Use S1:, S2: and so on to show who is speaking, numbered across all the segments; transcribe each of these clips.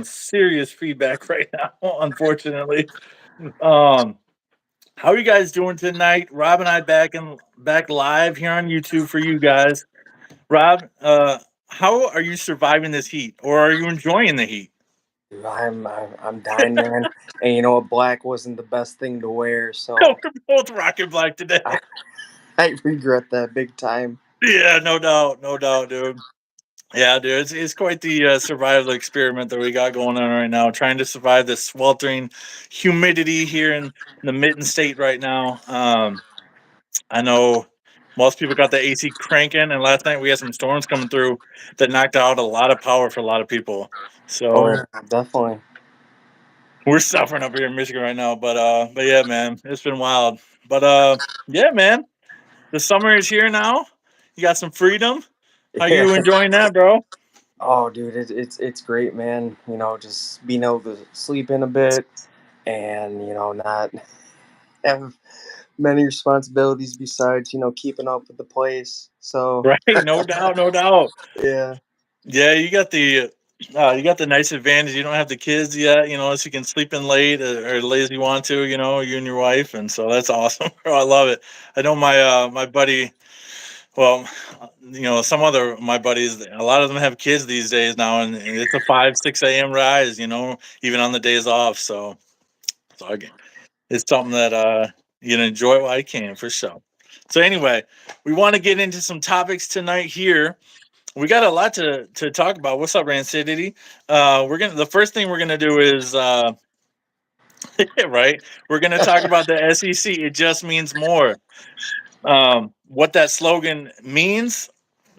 S1: serious feedback right now, unfortunately. Um, how are you guys doing tonight? Rob and I back live here on YouTube for you guys. Rob, how are you surviving this heat, or are you enjoying the heat?
S2: I'm dying, man. And you know what? Black wasn't the best thing to wear,
S1: We're
S2: so
S1: both rocking black today.
S2: I, I regret that big time.
S1: Yeah, no doubt, dude. Yeah, dude, it's quite the survival experiment that we got going on right now. Trying to survive this sweltering humidity here in the Mitten State right now. I know most people got the AC cranking, and last night we had some storms coming through that knocked out a lot of power for a lot of people.
S2: Oh
S1: So
S2: yeah, definitely.
S1: we're suffering up here in Michigan right now. But yeah, man, it's been wild. But yeah, man, the summer is here now. You got some freedom. How
S2: Yeah.
S1: you enjoying that, bro?
S2: Oh, dude, it's great, man. Just being able to sleep in a bit, and not have many responsibilities besides keeping up with the place. So
S1: Right, no doubt, no doubt.
S2: yeah,
S1: Yeah, you got the nice advantage. You don't have the kids yet, so you can sleep in late or late as you want to, you and your wife, and so that's awesome. I love it. I know my buddy. Well, some other my buddies. A lot of them have kids these days now, and it's a 5 6 a.m. rise. Even on the days off. So again, it's something that you can enjoy while you can for sure. So anyway, we want to get into some topics tonight here. We got a lot to talk about. What's up, Rancidity? The first thing we're gonna do is right. We're gonna talk about the SEC. It just means more. What that slogan means,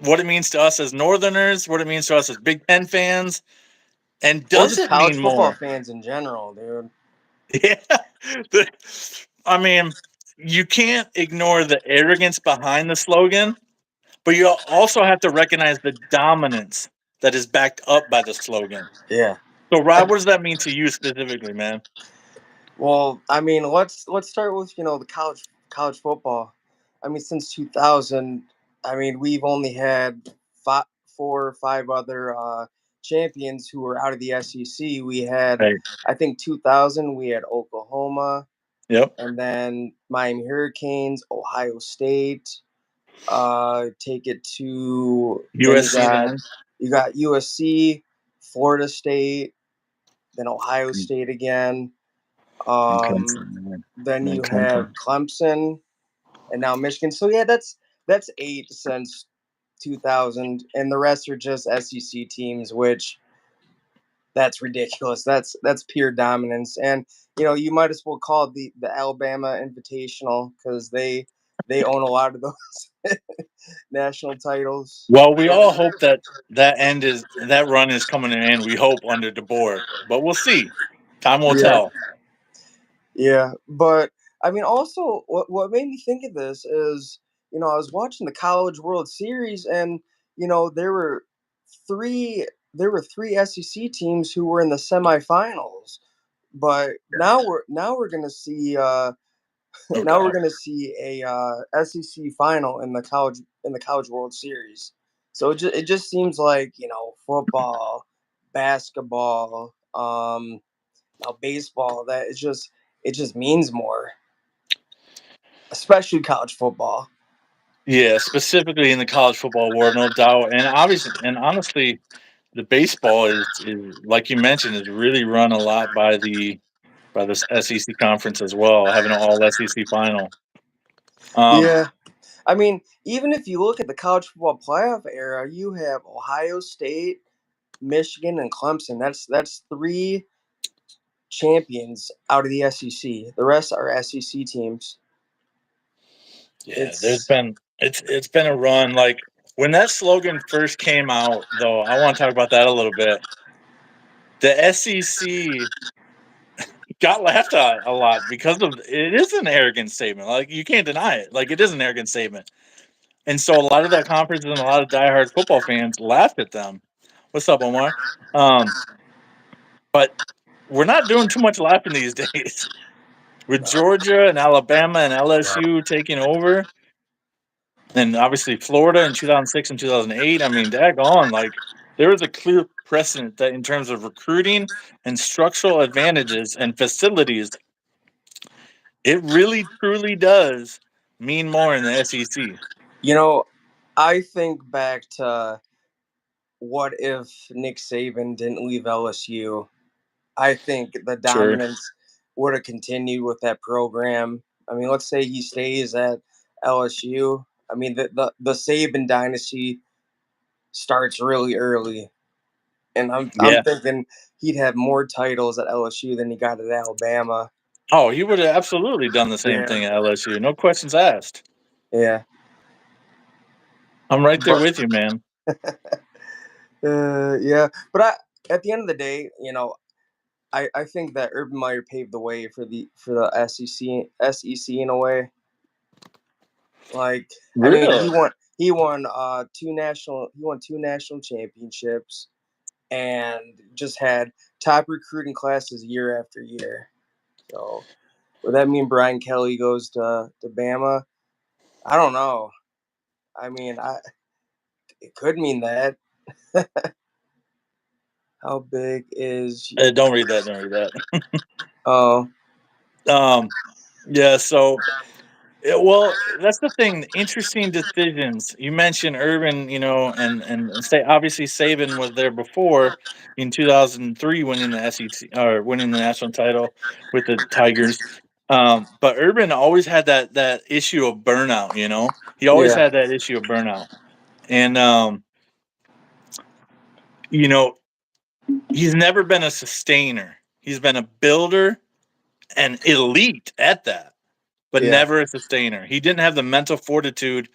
S1: what it means to us as Northerners, what it means to us as Big Ten fans, and
S2: or
S1: does
S2: just
S1: it
S2: college
S1: mean
S2: football
S1: more?
S2: fans in general, dude.
S1: Yeah. The- I mean, you can't ignore the arrogance behind the slogan, but you also have to recognize the dominance that is backed up by the slogan.
S2: Yeah.
S1: So, Rob, what does that mean to you specifically, man?
S2: Well, I mean, let's start with the college football. I mean, since 2000, I mean, we've only had 4 or 5 other champions who were out of the SEC. We had,
S1: Right.
S2: I think, 2000. We had Oklahoma,
S1: Yep.
S2: and then Miami Hurricanes, Ohio State. Take it to then
S1: USC, then.
S2: you got USC, Florida State, then Ohio State again.
S1: And
S2: Um,
S1: Clemson, man.
S2: then
S1: And
S2: you have
S1: Clemson.
S2: Clemson, and now Michigan. So yeah, that's 8 since 2000, and the rest are just SEC teams, which that's ridiculous. That's pure dominance, and you might as well call it the Alabama Invitational because they own a lot of those national titles.
S1: Well, we all hope that that run is coming to an end. We hope under DeBoer, but we'll see. Time will
S2: Yeah,
S1: tell.
S2: yeah, but I mean, also what made me think of this is I was watching the College World Series, and there were three three SEC teams who were in the semifinals, but now we're gonna see
S1: No
S2: now we're
S1: doubt.
S2: gonna see a SEC final in the College World Series. So it just seems like football, basketball, now baseball, that it just means more, especially college football.
S1: Yeah, specifically in the college football world, no doubt. And obviously, and honestly, the baseball is like you mentioned is really run a lot by this SEC conference as well, having an all SEC final. Um,
S2: Yeah, I mean, even if you look at the college football playoff era, you have Ohio State, Michigan, and Clemson. That's three champions out of the SEC. The rest are SEC teams.
S1: yeah,
S2: It's
S1: it's been a run. Like when that slogan first came out, though, I want to talk about that a little bit. The SEC got laughed at a lot because of it is an arrogant statement. Like you can't deny it. Like it is an arrogant statement. And so a lot of that conference and a lot of diehard football fans laughed at them. What's up, Omar? Um, but we're not doing too much laughing these days. With Georgia and Alabama and LSU taking over, and obviously Florida in 2006 and 2008. I mean, daggone, like there was a clear precedent that in terms of recruiting and structural advantages and facilities, it really truly does mean more in the SEC.
S2: You know, I think back to what if Nick Saban didn't leave LSU. I think the
S1: Sure.
S2: dominance would have continued with that program. I mean, let's say he stays at LSU. I mean, the Saban dynasty starts really early, and I'm
S1: Yeah.
S2: thinking he'd have more titles at LSU than he got at Alabama.
S1: Oh, he would have absolutely done the same
S2: Yeah,
S1: thing at LSU. No questions asked.
S2: yeah,
S1: I'm right there
S2: but
S1: with you, man.
S2: yeah. But at the end of the day, I think that Urban Meyer paved the way for the SEC in a way. Like, I mean,
S1: Really?
S2: he won two national championships and just had top recruiting classes year after year. So would that mean Brian Kelly goes to Bama? I don't know. I mean, it could mean that. How big is your?
S1: Don't read that. Don't read that.
S2: Oh,
S1: um, yeah. So, well, that's the thing. Interesting decisions. You mentioned Urban, and say obviously Saban was there before in 2003, winning the SEC or winning the national title with the Tigers. But Urban always had that issue of burnout. He always
S2: yeah,
S1: had that issue of burnout, and you know, he's never been a sustainer. He's been a builder and elite at that, but
S2: yeah.
S1: never a sustainer. He didn't have the mental fortitude,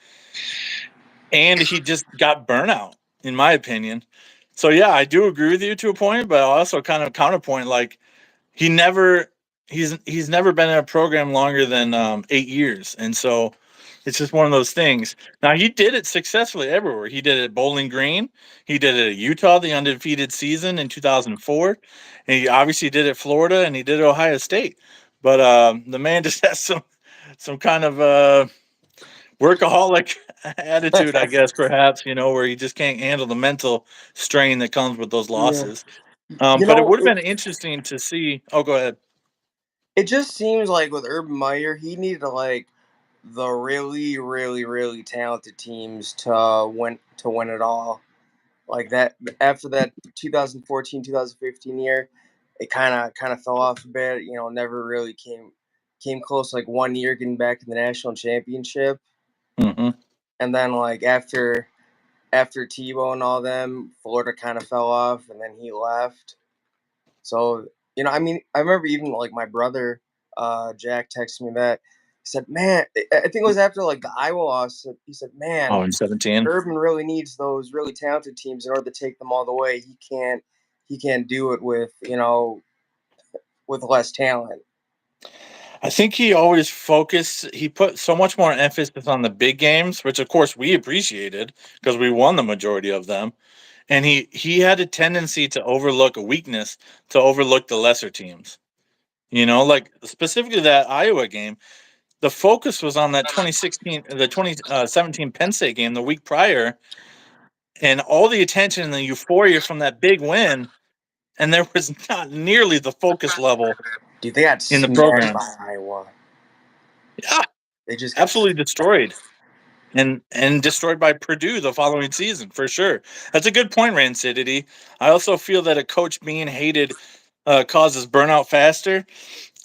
S1: and he just got burnout, in my opinion. So yeah, I do agree with you to a point, but I also kind of counterpoint like he never he's never been in a program longer than 8 years, and so it's just one of those things. Now he did it successfully everywhere. He did it at Bowling Green, he did it at Utah, the undefeated season in 2004, and he obviously did it at Florida, and he did it at Ohio State. But the man just has some kind of workaholic attitude, I guess, perhaps, where he just can't handle the mental strain that comes with those
S2: Yeah.
S1: losses.
S2: You
S1: But it
S2: know,
S1: would have been interesting to see. Oh, go ahead.
S2: it just seems like with Urban Meyer, he needed like the really, really, really talented teams to win it all. Like that after that 2014-2015 year, it kind of fell off a bit. Never really came close. Like 1 year getting back to the national championship,
S1: Hmm.
S2: and then like after Tebow and all them, Florida kind of fell off, and then he left. So, I mean, I remember even like my brother, Jack, texted me that. He said, "Man, I think it was after like the Iowa loss. He said,
S1: Oh,
S2: man,
S1: in 17.
S2: Urban really needs those really talented teams in order to take them all the way. He can't do it with less talent."
S1: I think he always focused. He put so much more emphasis on the big games, which of course we appreciated because we won the majority of them. And he had a tendency to overlook a weakness, to overlook the lesser teams. Like specifically that Iowa game, the focus was on that 2016, the 2017 Penn State game the week prior, and all the attention and the euphoria from that big win, and there was not nearly the focus level
S2: Dude, they got
S1: in the
S2: smacked
S1: program.
S2: by Iowa.
S1: Yeah,
S2: They just got.
S1: absolutely destroyed. And destroyed by Purdue the following season for sure. That's a good point, Rancidity. I also feel that a coach being hated causes burnout faster.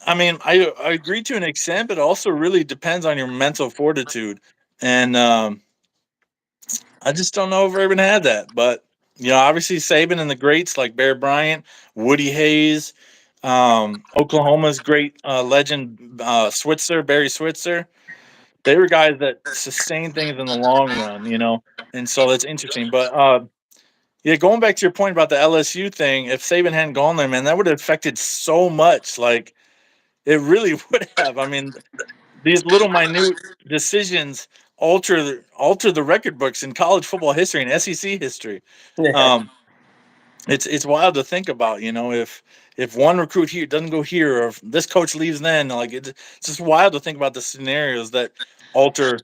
S1: I mean, I agree to an extent, but it also really depends on your mental fortitude. And I just don't know if Urban had that. But obviously Saban and the greats like Bear Bryant, Woody Hayes, Oklahoma's great legend Switzer, Barry Switzer, they were guys that sustain things in the long run, and so that's interesting. But yeah, going back to your point about the LSU thing, if Saban hadn't gone there, man, that would have affected so much. Like it really would have. I mean, these little minute decisions alter the record books in college football history and SEC history.
S2: Yeah.
S1: Um, it's wild to think about, if one recruit here doesn't go here, or if this coach leaves, then like it's just wild to think about the scenarios that alter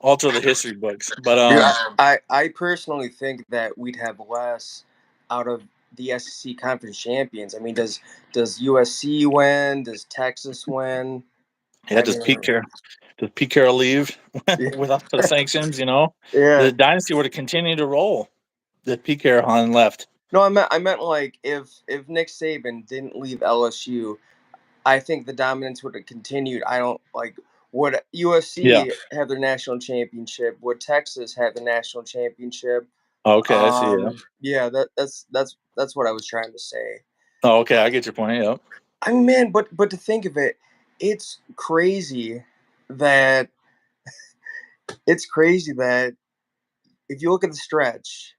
S1: alter the history books. But
S2: Dude, I personally think that we'd have less out of the SEC conference champions. I mean, does USC win? Does Texas win?
S1: Yeah,
S2: I
S1: does
S2: mean,
S1: Pete Carroll leave
S2: yeah,
S1: without the sanctions?
S2: yeah.
S1: The dynasty would have continued to roll. The Pete Carroll left.
S2: No, I meant like if Nick Saban didn't leave LSU, I think the dominance would have continued. I don't like would
S1: Yeah.
S2: USC have their national championship? Would Texas have the national championship?
S1: Okay, I see. Yeah.
S2: Yeah, that's what I was trying to say.
S1: Oh, okay, I get your point. Yep.
S2: I mean, man, but to think of it, it's crazy that it's crazy that if you look at the stretch,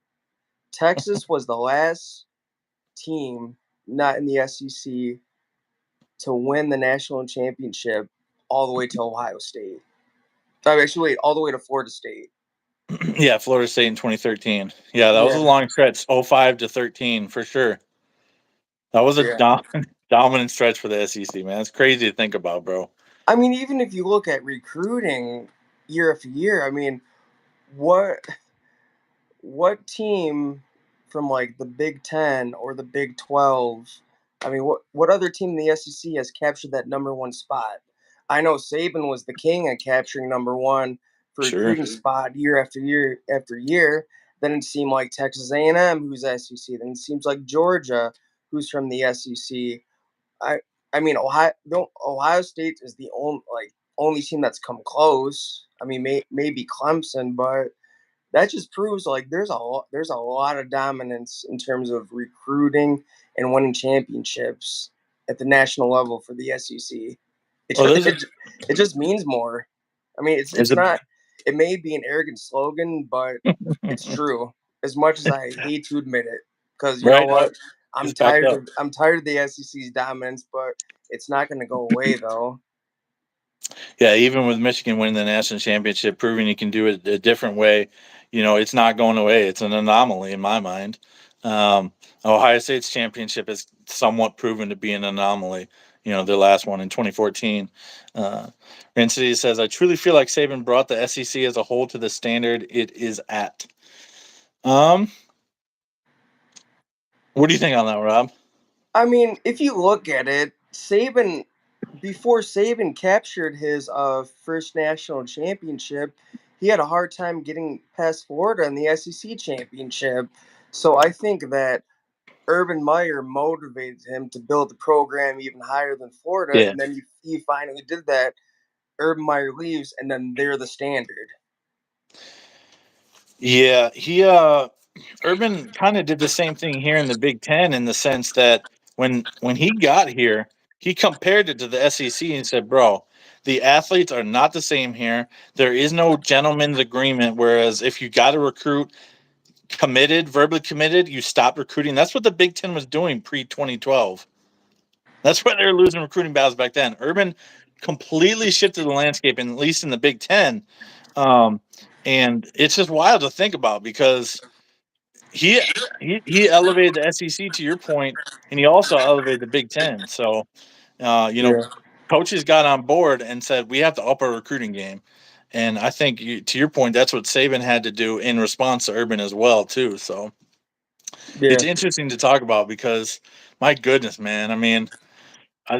S2: Texas was the last team not in the SEC to win the national championship all the way to Ohio State. I mean, actually, wait, all the way to Florida State.
S1: Yeah, Florida State in 2013. Yeah, that was a
S2: Yeah,
S1: long stretch. 05 to 13 for sure. That was a
S2: yeah.
S1: dominant stretch for the SEC, man. It's crazy to think about, bro.
S2: I mean, even if you look at recruiting year after year, I mean, what what team from like the Big Ten or the Big 12? I mean, what other team in the SEC has captured that number one spot? I know Saban was the king at capturing number one for
S1: Sure.
S2: recruiting spot year after year after year. Then it seemed like Texas A&M, who's SEC. Then it seems like Georgia, who's from the SEC. I I mean Ohio State is the only team that's come close. I mean maybe Clemson, but that just proves like there's a lot of dominance in terms of recruiting and winning championships at the national level for the SEC. It
S1: Well,
S2: just,
S1: there's a
S2: it just means more. I mean,
S1: there's
S2: it's
S1: a
S2: not. It may be an arrogant slogan, but it's true. As much as I hate to admit it, because you know
S1: right.
S2: what,
S1: It's backed up.
S2: I'm tired of the SEC's dominance, but it's not going to go away though.
S1: Yeah, even with Michigan winning the national championship, proving you can do it a different way, it's not going away. It's an anomaly in my mind. Um, Ohio State's championship is somewhat proven to be an anomaly. Their last one in 2014. Uh, Rand City says, "I truly feel like Saban brought the SEC as a whole to the standard it is at." Um, what do you think on that, Rob?
S2: I mean, if you look at it, Saban before Saban captured his first national championship, he had a hard time getting past Florida in the SEC championship. So I think that Urban Meyer motivated him to build the program even higher than Florida,
S1: Yeah,
S2: and then he finally did that. Urban Meyer leaves, and then they're the standard.
S1: yeah. Urban kind of did the same thing here in the Big Ten in the sense that when he got here, he compared it to the SEC and said, "Bro, the athletes are not the same here. There is no gentleman's agreement. Whereas if you got to recruit committed, verbally committed, you stop recruiting. That's what the Big Ten was doing pre 2012. That's why they were losing recruiting battles back then. Urban completely shifted the landscape, at least in the Big Ten, um, and it's just wild to think about because." He he elevated the SEC to your point, and he also elevated the Big Ten. So,
S2: Yeah,
S1: coaches got on board and said we have to up our recruiting game, and I think to your point, that's what Saban had to do in response to Urban as well too. So it's
S2: yeah,
S1: interesting to talk about because my goodness, man, I mean,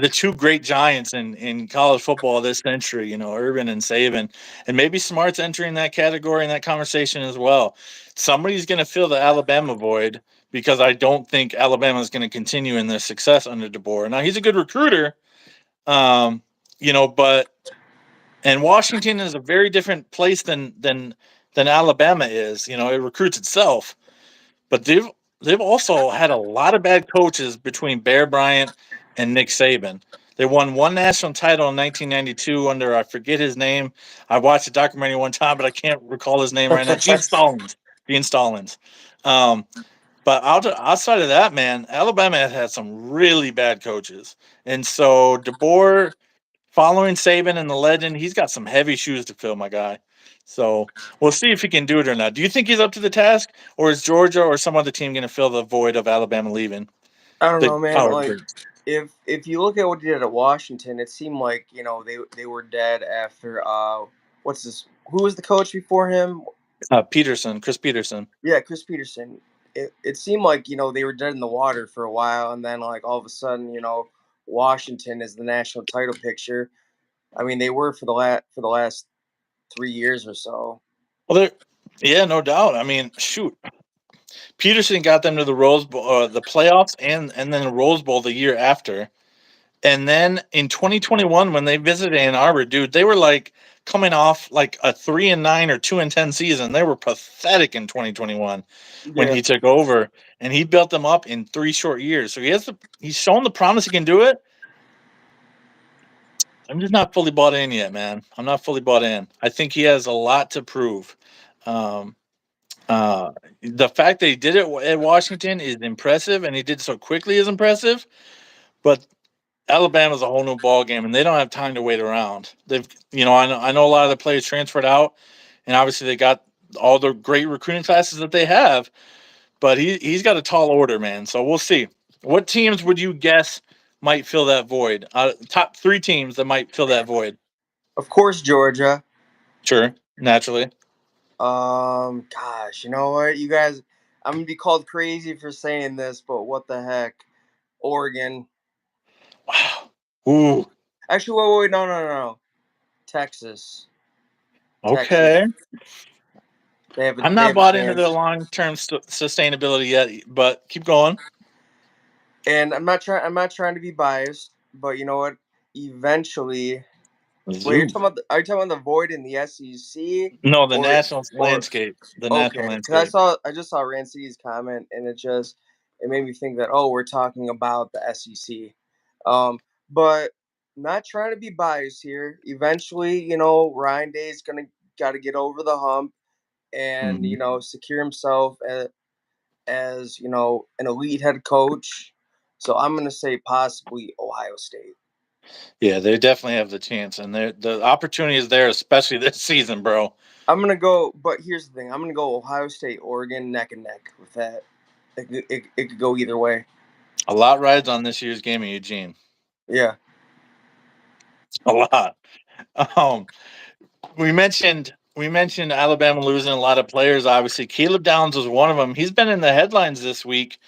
S1: the two great giants in college football this century, Urban and Saban, and maybe Smart's entering that category in that conversation as well. Somebody's going to fill the Alabama void because I don't think Alabama is going to continue in their success under DeBoer. Now he's a good recruiter, um, but and Washington is a very different place than Alabama is. It recruits itself, but they've also had a lot of bad coaches between Bear Bryant and Nick Saban. They won one national title in 1992 under I forget his name. I watched a documentary one time, but I can't recall his name right now. Gene Stallings. Gene Stallings. Um, but outside of that, man, Alabama has had some really bad coaches, and so DeBoer, following Saban and the legend, he's got some heavy shoes to fill, my guy. So we'll see if he can do it or not. Do you think he's up to the task, or is Georgia or some other team going to fill the void of Alabama leaving
S2: I don't
S1: the
S2: know, man.
S1: power
S2: Like
S1: greats?
S2: if you look at what he did at Washington, it seemed like they were dead after what's this? Who was the coach before him?
S1: Chris Peterson.
S2: Yeah, Chris Peterson. it seemed like they were dead in the water for a while, and then like all of a sudden Washington is the national title picture. I mean, they were for the last 3 years or so.
S1: Well, yeah, no doubt. I mean, shoot, Peterson got them to the Rose Bowl, the playoffs, and then the Rose Bowl the year after. And then in 2021, when they visited Ann Arbor, dude, they were like coming off like a 3-9 or 2-10 season. They were pathetic in 2021 when
S2: Yeah,
S1: he took over, and he built them up in 3 short years. So he's shown the promise he can do it. I'm just not fully bought in yet, man. I'm not fully bought in. I think he has a lot to prove. Um, the fact that he did it at Washington is impressive, and he did so quickly is impressive. But Alabama's a whole new ball game, and they don't have time to wait around. I know a lot of the players transferred out, and obviously they got all the great recruiting classes that they have. But he's got a tall order, man. So we'll see. What teams would you guess might fill that void? Top three teams that might fill that void.
S2: of course, Georgia.
S1: Sure, naturally.
S2: Gosh, you know what, you guys, I'm gonna be called crazy for saying this, but what the heck, Oregon.
S1: Wow. Ooh.
S2: Actually, wait, no, no, no, no. Texas,
S1: Okay.
S2: Texas.
S1: I'm
S2: They
S1: not
S2: have a
S1: bought into the
S2: chance.
S1: long term sustainability yet, but keep going.
S2: And I'm not trying to be biased, but you know what? Eventually, wait,
S1: Zoo.
S2: are you talking about the void in the SEC,
S1: No, the
S2: or
S1: national
S2: or
S1: landscape. The national
S2: okay? Because
S1: landscape.
S2: I just saw Ranci's comment, and it made me think that, we're talking about the SEC. But not trying to be biased here. Eventually, Ryan Day's gonna got to get over the hump and
S1: Mhm.
S2: secure himself as an elite head coach. So I'm gonna say possibly Ohio State.
S1: Yeah, they definitely have the chance, and the opportunity is there, especially this season, bro.
S2: I'm gonna go, but here's the thing: I'm gonna go Ohio State, Oregon, neck and neck with that. It could go either way.
S1: A lot rides on this year's game in Eugene.
S2: Yeah,
S1: A lot. Um, we mentioned Alabama losing a lot of players. Obviously, Caleb Downs was one of them. He's been in the headlines this week.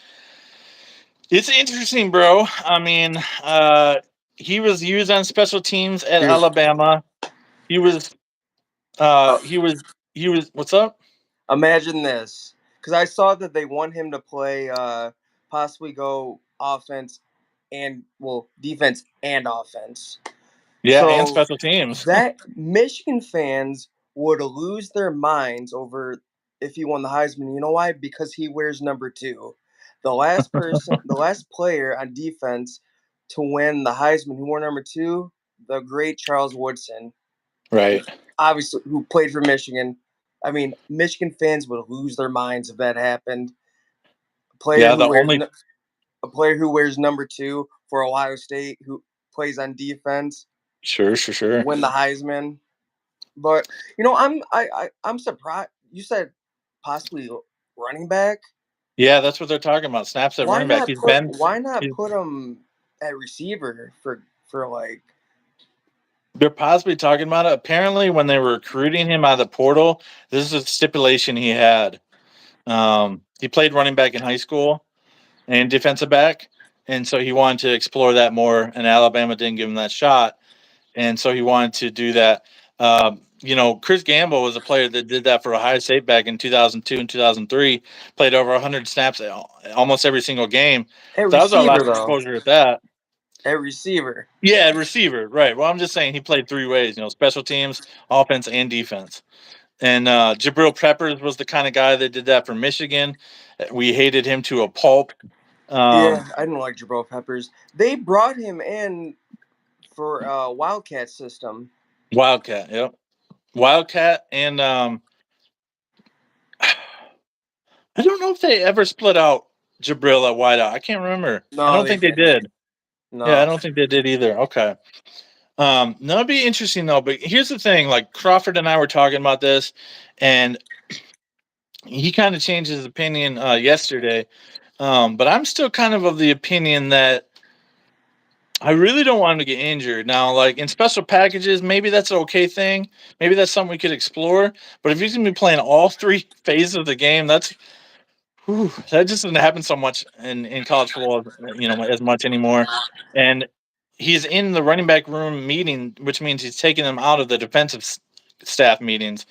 S1: It's interesting, bro. I mean, he was used on special teams at
S2: he was.
S1: Alabama. He was, uh,
S2: Uh,
S1: he was, he was. What's up?
S2: Imagine this, because I saw that they want him to play, possibly go offense and well defense and offense.
S1: Yeah, and
S2: So
S1: special teams.
S2: that Michigan fans would lose their minds over if he won the Heisman. You know why? Because he wears number two. The last player on defense to win the Heisman who wore number two, the great Charles Woodson,
S1: Right.
S2: obviously who played for Michigan. I mean, Michigan fans would lose their minds if that happened. A player
S1: Yeah.
S2: who
S1: The
S2: wears
S1: only.
S2: a player who wears number two for Ohio State, who plays on defense,
S1: Sure. Sure. Sure.
S2: win the Heisman. But I'm surprised. You said possibly running back.
S1: Yeah, that's what they're talking about. Snaps at running back.
S2: Why not
S1: He's
S2: put him at receiver for like
S1: they're possibly talking about it. Apparently, when they were recruiting him out of the portal, this is a stipulation he had. He played running back in high school and defensive back, and so he wanted to explore that more. And Alabama didn't give him that shot, and so he wanted to do that. Chris Gamble was a player that did that for Ohio State back in 2002 and 2003. Played over 100 snaps almost every single game.
S2: at
S1: So that was our
S2: receiver
S1: last
S2: though.
S1: exposure at that.
S2: At receiver.
S1: Yeah, receiver, right. Well, I'm just saying he played three ways, special teams, offense, and defense. And Jabril Peppers was the kind of guy that did that for Michigan. We hated him to a pulp. Um,
S2: Yeah, I didn't like Jabril Peppers. They brought him in for Wildcat system.
S1: Wildcat, yep. Wildcat, and I don't know if they ever split out Jabril at wideout. I can't remember. I
S2: No,
S1: don't
S2: they
S1: think they
S2: didn't.
S1: did. Yeah, I
S2: No.
S1: don't think they did either. Okay. No, it'd be interesting though. But here's the thing: like Crawford and I were talking about this, and he kind of changed his opinion yesterday. But I'm still kind of the opinion that I really don't want him to get injured. Now, like in special packages, maybe that's an okay thing. Maybe that's something we could explore. But if he's going to be playing all three phases of the game, Whew, that just doesn't happen so much in college football, as much anymore. And he's in the running back room meeting, which means he's taking them out of the defensive staff meetings.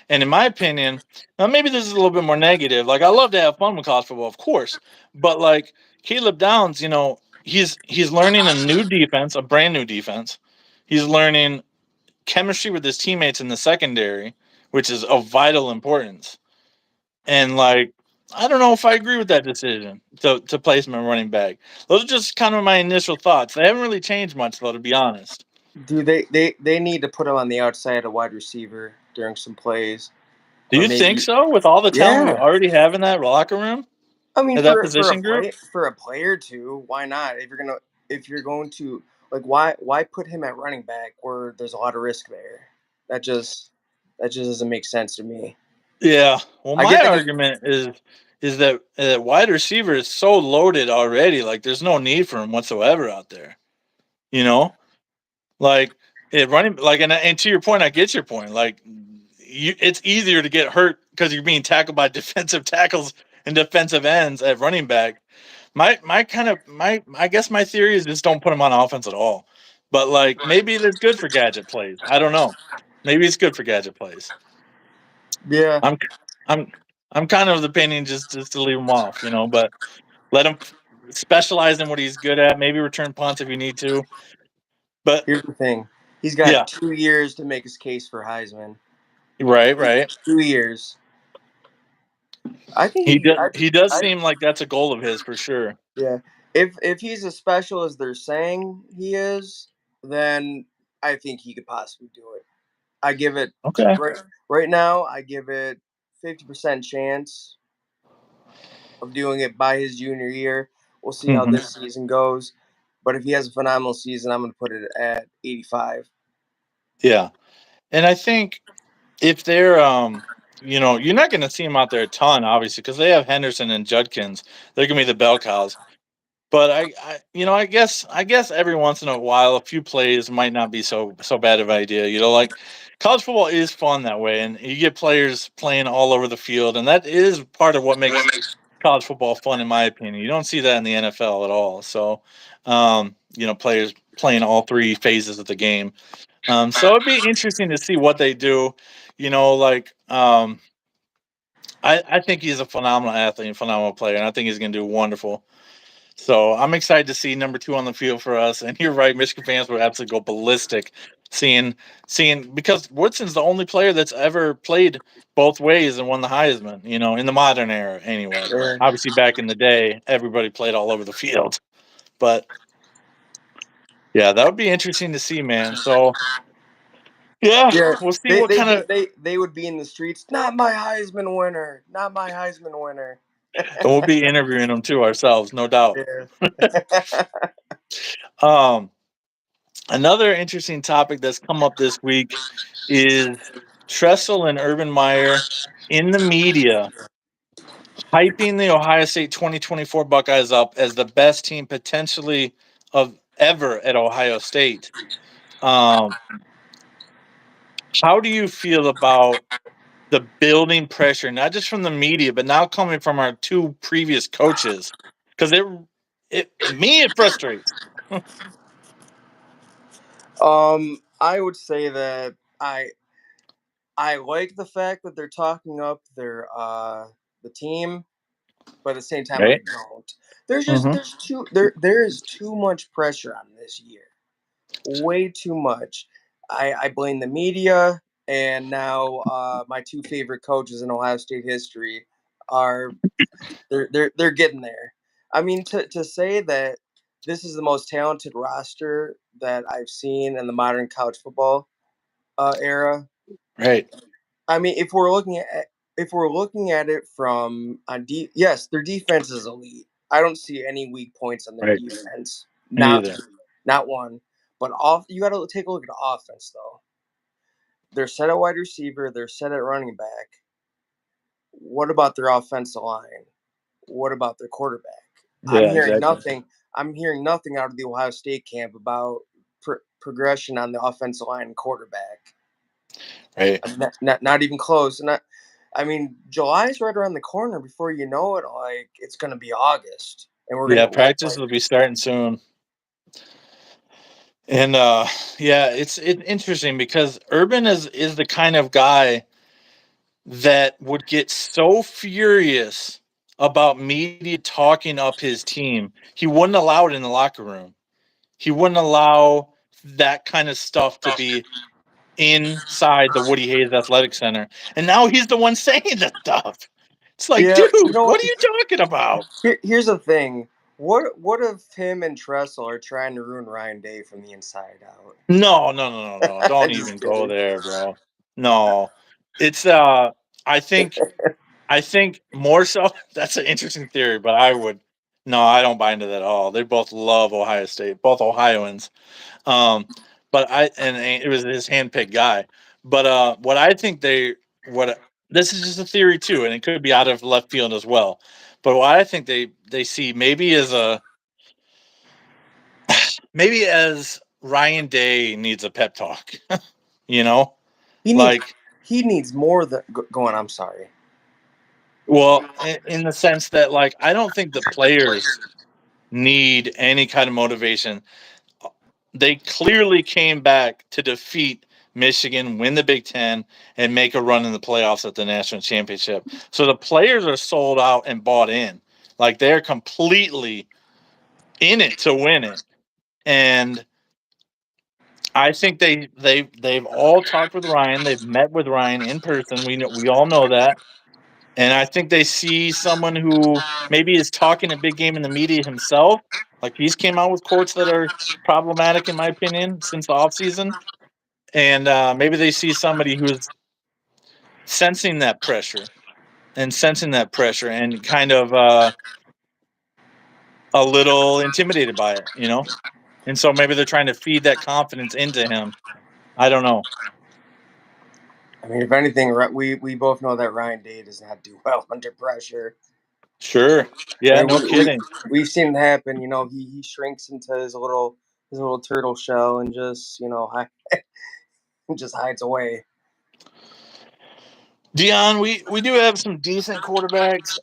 S1: And in my opinion, now maybe this is a little bit more negative. Like I love to have fun with college football, of course, but like Caleb Downs, he's learning a new defense, a brand new defense. He's learning chemistry with his teammates in the secondary, which is of vital importance. And like, I don't know if I agree with that decision to place him at running back. Those are just kind of my initial thoughts. They haven't really changed much, though, to be honest.
S2: Do they need to put him on the outside of wide receiver during some plays,
S1: Do
S2: or
S1: you think
S2: maybe
S1: so? With all the talent we
S2: yeah.
S1: already have in that locker room,
S2: I mean,
S1: at that position group?
S2: for a player too, why not? If you're going to like, why put him at running back where there's a lot of risk there? That just that just doesn't make sense to me.
S1: Yeah. Well,
S2: I
S1: my
S2: get that he
S1: argument is that wide receiver is so loaded already. Like, there's no need for him whatsoever out there. You know, like it running like, and to your point, I get your point. Like, it's easier to get hurt because you're being tackled by defensive tackles and defensive ends at running back. I guess my theory is just don't put him on offense at all. But like maybe it's good for gadget plays. I don't know. Maybe it's good for gadget plays.
S2: yeah.
S1: I'm I'm I'm kind of the opinion just to leave him off, but let him specialize in what he's good at. Maybe return punts if you need to. But
S2: Here's the thing: he's
S1: yeah,
S2: got 2 years to make his case for Heisman.
S1: right, right.
S2: 2 years. I think
S1: He
S2: he.
S1: does he does
S2: I
S1: seem like that's a goal of his for sure.
S2: Yeah. If he's as special as they're saying he is, then I think he could possibly do it. I give it
S1: Okay.
S2: right now. I give it 50% chance of doing it by his junior year. We'll see how
S1: Hmm.
S2: this season goes. But if he has a phenomenal season, I'm going to put it at 85.
S1: Yeah, and I think if they're you're not going to see him out there a ton, obviously, because they have Henderson and Judkins. They're going to be the bell cows. But I guess every once in a while, a few plays might not be so bad of an idea. Like college football is fun that way, and you get players playing all over the field, and that is part of what makes college football fun, in my opinion. You don't see that in the NFL at all. So, players playing all three phases of the game. So it'd be interesting to see what they do. Like I think he's a phenomenal athlete and phenomenal player, and I think he's going to do wonderful. So I'm excited to see number two on the field for us. And you're right, Michigan fans would absolutely go ballistic seeing because Woodson's the only player that's ever played both ways and won the Heisman. In the modern era, anyway.
S2: Yeah.
S1: Obviously, back in the day, everybody played all over the field. But yeah, that would be interesting to see, man. So yeah,
S2: Yeah,
S1: we'll see what kind of.
S2: they would be in the streets. Not my Heisman winner. Not my Heisman winner.
S1: And we'll be interviewing them too ourselves, no doubt.
S2: Yeah.
S1: Um, Another interesting topic that's come up this week is Tressel and Urban Meyer in the media hyping the Ohio State 2024 Buckeyes up as the best team potentially of ever at Ohio State. Um, how do you feel about the building pressure, not just from the media, but now coming from our two previous coaches? Because it frustrates.
S2: I would say that I like the fact that they're talking up the team, but at the same time I
S1: Right.
S2: don't. There's just
S1: Hmm.
S2: there is too much pressure on this year. Way too much. I blame the media, and now my two favorite coaches in Ohio State history are they're getting there. I mean, to say that this is the most talented roster that I've seen in the modern college football era.
S1: Right.
S2: I mean, if we're looking at it from yes, their defense is elite. I don't see any weak points on their
S1: Right.
S2: defense.
S1: Me
S2: Not
S1: either.
S2: not one. But off, you got to take a look at the offense though. They're set at wide receiver. They're set at running back. What about their offensive line? What about their quarterback? I'm
S1: Yeah,
S2: hearing
S1: exactly.
S2: nothing. I'm hearing nothing out of the Ohio State camp about progression on the offensive line and quarterback.
S1: Right.
S2: Not even close. I mean, July's right around the corner. Before you know it, like it's gonna be August, and we're
S1: Yeah,
S2: gonna look
S1: practice
S2: like
S1: will be starting soon. And yeah, it's interesting because Urban is the kind of guy that would get so furious about media talking up his team. He wouldn't allow it in the locker room. He wouldn't allow that kind of stuff to be inside the Woody Hayes Athletic Center. And now he's the one saying that stuff. It's like,
S2: yeah.
S1: dude,
S2: You know,
S1: what are you talking about?
S2: here's the thing. What if him and Tressel are trying to ruin Ryan Day from the inside out?
S1: No, no, no, no, no. Don't
S2: Just
S1: even go
S2: kidding.
S1: there, bro. No. It's I think I think more so that's an interesting theory, but I would no, I don't buy into that at all. They both love Ohio State, both Ohioans. Um, but and it was his handpicked guy. But what I think what this is just a theory too, and it could be out of left field as well. But what I think they see maybe as a maybe as Ryan Day needs a pep talk, you know,
S2: He needs
S1: like
S2: he needs more than go on. I'm sorry.
S1: well, in the sense that like I don't think the players need any kind of motivation. They clearly came back to defeat Michigan, win the Big Ten, and make a run in the playoffs at the national championship. So the players are sold out and bought in. Like they're completely in it to win it. And I think they've all talked with Ryan. They've met with Ryan in person. We all know that. And I think they see someone who maybe is talking a big game in the media himself. Like he's came out with quotes that are problematic in my opinion since the offseason. And maybe they see somebody who's sensing that pressure and kind of a little intimidated by it, you know? And so maybe they're trying to feed that confidence into him. I don't know.
S2: I mean, if anything, we both know that Ryan Day does not do well under pressure.
S1: Sure.
S2: I
S1: Yeah,
S2: mean,
S1: no kidding.
S2: we've seen it happen. You know, he shrinks into his little turtle shell and just just hides away.
S1: Dion, we do have some decent quarterbacks.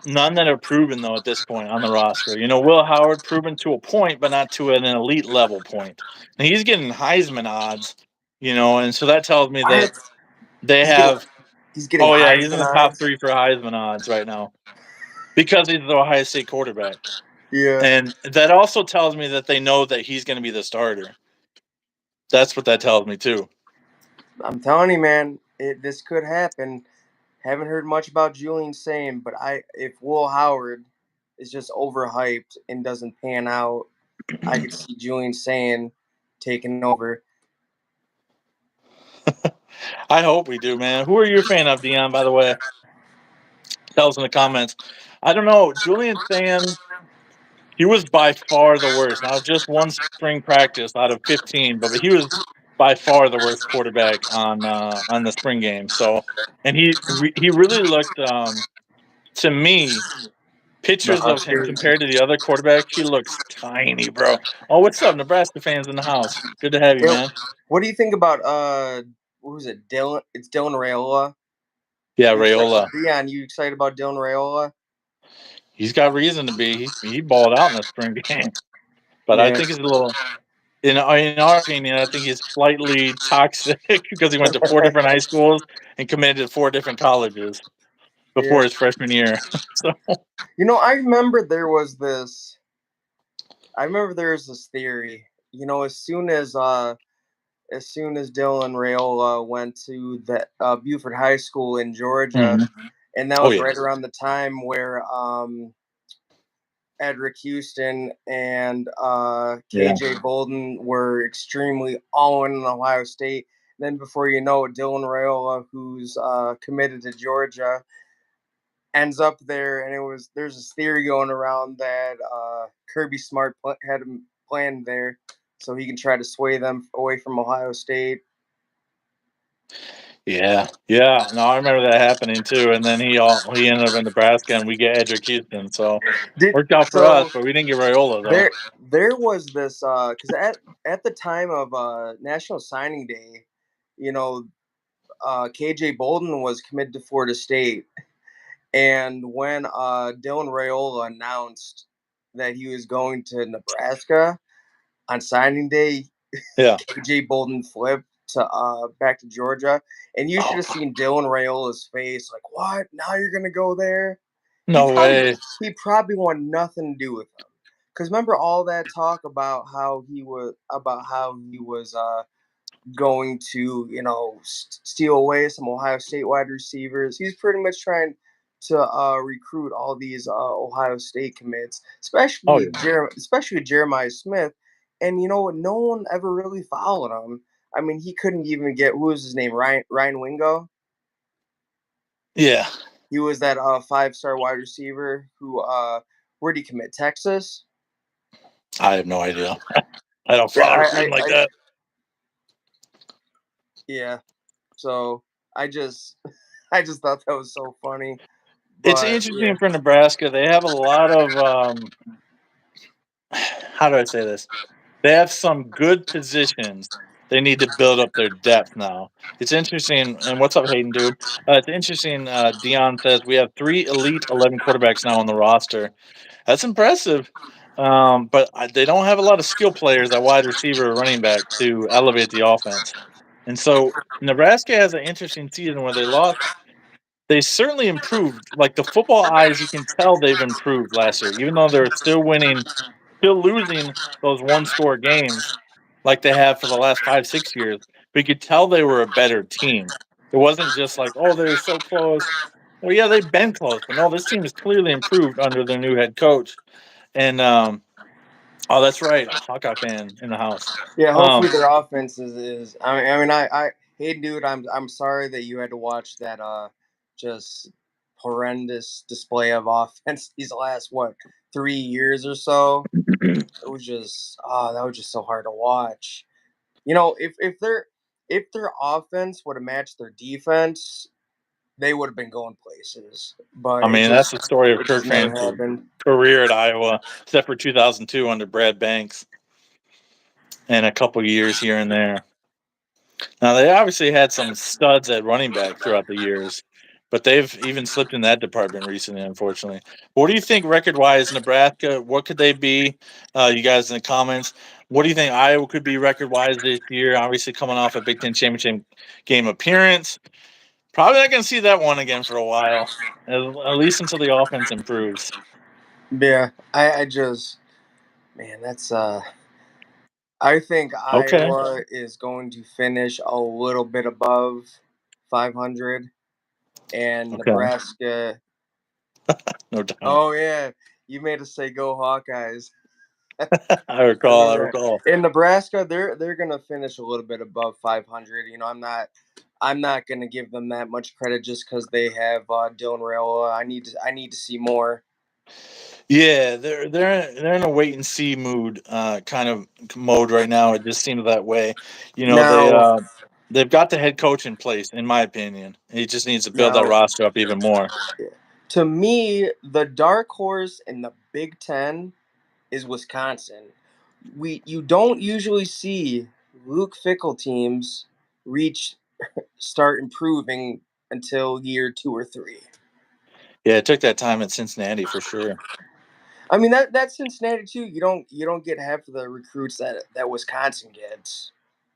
S1: None that are proven though at this point on the roster. You know, Will Howard proven to a point, but not to an elite level point. And he's getting Heisman odds, you know, and so that tells me that
S2: What?
S1: they
S2: He's getting
S1: have.
S2: he's getting
S1: Oh yeah, he's in
S2: Heisman
S1: the top
S2: odds.
S1: 3 for Heisman odds right now because he's the Ohio State quarterback.
S2: Yeah,
S1: And that also tells me that they know that he's going to be the starter. That's what that tells me too.
S2: I'm telling you, man, this could happen. Haven't heard much about Julian Sane, but if Will Howard is just overhyped and doesn't pan out, I could see Julian Sane taking over.
S1: I hope we do, man. Who are you a fan of, Dion? By the way, tell us in the comments. I don't know. Julian saying he was by far the worst. Now, just one spring practice out of 15, but he was by far the worst quarterback on the spring game. So, and he really looked to me
S2: The
S1: pictures of him
S2: Huskers.
S1: compared to the other quarterbacks. He looks tiny, bro. Oh, what's up, Nebraska fans in the house? Good to have you,
S2: Yeah,
S1: man.
S2: what do you think about what was it? Dylan. It's Dylan Rayola.
S1: Yeah,
S2: You excited,
S1: Rayola.
S2: Leon? You excited about Dylan Rayola?
S1: He's got reason to be. He balled out in the spring game, but I
S2: Yeah.
S1: think he's a little. In our opinion, I think he's slightly toxic because he went to 4 different high schools and committed to 4 different colleges before
S2: Yeah.
S1: his freshman year. So
S2: You know, I remember there was this. I remember there was this theory. You know, as soon as Dylan Rayola went to the Buford High School in Georgia,
S1: mhm.
S2: and that
S1: Oh
S2: was
S1: yeah,
S2: right around the time where Edric Houston and
S1: yeah,
S2: KJ Bolden were extremely all in on Ohio State. Then before you know it, Dylan Rayola, who's committed to Georgia, ends up there, and there's this theory going around that Kirby Smart had him planned there so he can try to sway them away from Ohio State.
S1: yeah, yeah. No, I remember that happening too. And then he ended up in Nebraska, and we get Edric Houston. So
S2: Did
S1: worked out for us,
S2: so
S1: but we didn't get Rayola though.
S2: there was this because at the time of National Signing Day, you know KJ Bolden was committed to Florida State, and when Dylan Raiola announced that he was going to Nebraska on signing day,
S1: Yeah.
S2: KJ Bolden flipped to back to Georgia, and you should
S1: Oh,
S2: have seen Dylan Raiola's face, like, "What? Now you're gonna go there?" He
S1: no
S2: probably
S1: way.
S2: he probably wanted nothing to do with him, because remember all that talk about how he was going to, steal away some Ohio State wide receivers. He's pretty much trying to recruit all these Ohio State commits,
S1: Oh
S2: especially
S1: yeah.
S2: especially Jeremiah Smith. And you know what? No one ever really followed him. I mean, he couldn't even get, who was his name, Ryan Wingo.
S1: Yeah.
S2: He was that 5-star wide receiver who where did he commit? Texas.
S1: I have no idea. I don't
S2: Yeah,
S1: follow recruiting like that.
S2: yeah. So I just I just thought that was so funny.
S1: It's
S2: But yeah,
S1: interesting for Nebraska. They have a lot of how do I say this? They have some good positions. They need to build up their depth now. It's interesting. And what's up, Hayden, dude? It's interesting. Dion says we have 3 elite 11 quarterbacks now on the roster. That's impressive. But they don't have a lot of skill players at wide receiver or running back to elevate the offense. And so Nebraska has an interesting season where they lost. They certainly improved. Like the football eyes, you can tell they've improved last year, even though they're still winning, still losing those one-score games like they have for the last 5, 6 years. But you could tell they were a better team. It wasn't just like, oh, they're so close. Well, yeah, they've been close, but no, this team has clearly improved under their new head coach. And oh, that's right, a Hawkeye fan in the house.
S2: yeah.
S1: Um,
S2: Hopefully their offense is. I hey, dude, I'm sorry that you had to watch that just horrendous display of offense these last, what, 3 years or so. It was just, that was just so hard to watch. If their offense would have matched their defense, they would have been going places. But
S1: I
S2: it
S1: mean,
S2: just
S1: that's the story of
S2: it just
S1: Kirk
S2: never
S1: Ferentz's
S2: happened.
S1: career at Iowa, except for 2002 under Brad Banks and a couple years here and there. Now they obviously had some studs at running back throughout the years, but they've even slipped in that department recently, unfortunately. What do you think record wise, Nebraska? What could they be? You guys in the comments. What do you think Iowa could be record wise this year? Obviously, coming off a Big Ten championship game appearance, probably not going to see that one again for a while, at least until the offense improves.
S2: Yeah, I just, man, that's I think
S1: Okay,
S2: Iowa is going to finish a little bit above 500, and
S1: okay,
S2: Nebraska.
S1: no doubt.
S2: Oh yeah, you made us say go Hawkeyes.
S1: I
S2: I
S1: recall.
S2: mean,
S1: I recall.
S2: in Nebraska, they're gonna finish a little bit above 500. I'm not gonna give them that much credit just because they have Dylan Raiola. I need to see more.
S1: Yeah, they're in a wait and see mood, kind of mode right now. It just seems that way. You know,
S2: Now,
S1: they've got the head coach in place, in my opinion. He just needs to build that
S2: now,
S1: roster up even more.
S2: to me, the dark horse in the Big Ten is Wisconsin. You don't usually see Luke Fickle teams reach start improving until year 2 or 3.
S1: Yeah, it took that time at Cincinnati for sure.
S2: I mean that's Cincinnati too. You don't get half of the recruits that Wisconsin gets.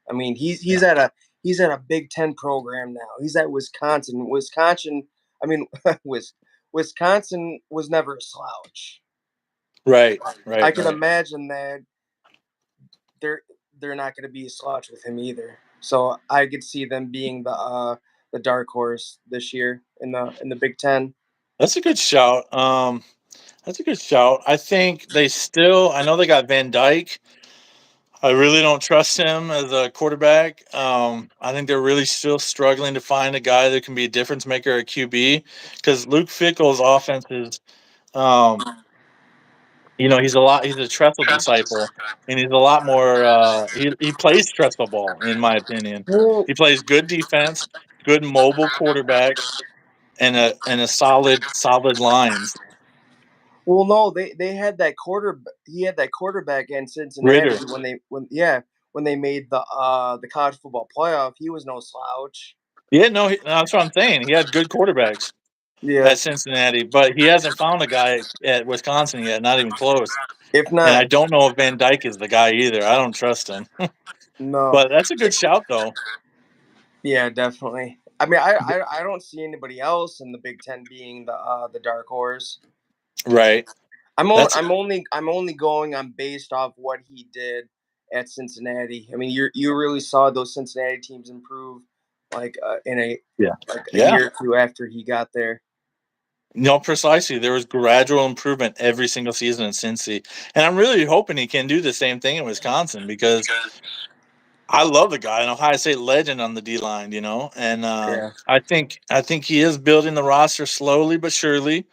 S2: I mean he's at a Big Ten program now. He's at Wisconsin. Wisconsin. I mean Wisconsin was never a slouch.
S1: Right, right,
S2: I can
S1: right.
S2: imagine that they're they're not going to be a slouch with him either. So I could see them being the dark horse this year in the Big Ten.
S1: That's a good shout. That's a good shout. I think they still. I know they got Van Dyke. I really don't trust him as a quarterback. I think they're really still struggling to find a guy that can be a difference maker at QB because Luke Fickle's offense is, um, he's a lot. He's a Tressel disciple, and he's a lot more. He plays Tressel ball, in my opinion.
S2: Well,
S1: He plays good defense, good mobile quarterback, and a solid lines.
S2: well, no, they had that quarter. He had that quarterback in Cincinnati
S1: Ritter,
S2: when they made the college football playoff. He was no slouch.
S1: Yeah, no, that's what I'm saying. He had good quarterbacks
S2: Yeah,
S1: at Cincinnati, but he hasn't found a guy at Wisconsin yet, not even close.
S2: if
S1: And
S2: not,
S1: I don't know if Van Dyke is the guy either. I don't trust him.
S2: no.
S1: But that's a good shout, though.
S2: Yeah, definitely. I mean, I don't see anybody else in the Big Ten being the dark horse.
S1: Right. That's
S2: I'm only going on based off what he did at Cincinnati. I mean, you really saw those Cincinnati teams improve like in a
S1: yeah.
S2: like a
S1: Yeah.
S2: year or two after he got there.
S1: No, precisely. There was gradual improvement every single season in Cincy. And I'm really hoping he can do the same thing in Wisconsin because I love the guy, an Ohio State legend on the D line, and
S2: Yeah.
S1: I think he is building the roster slowly but surely.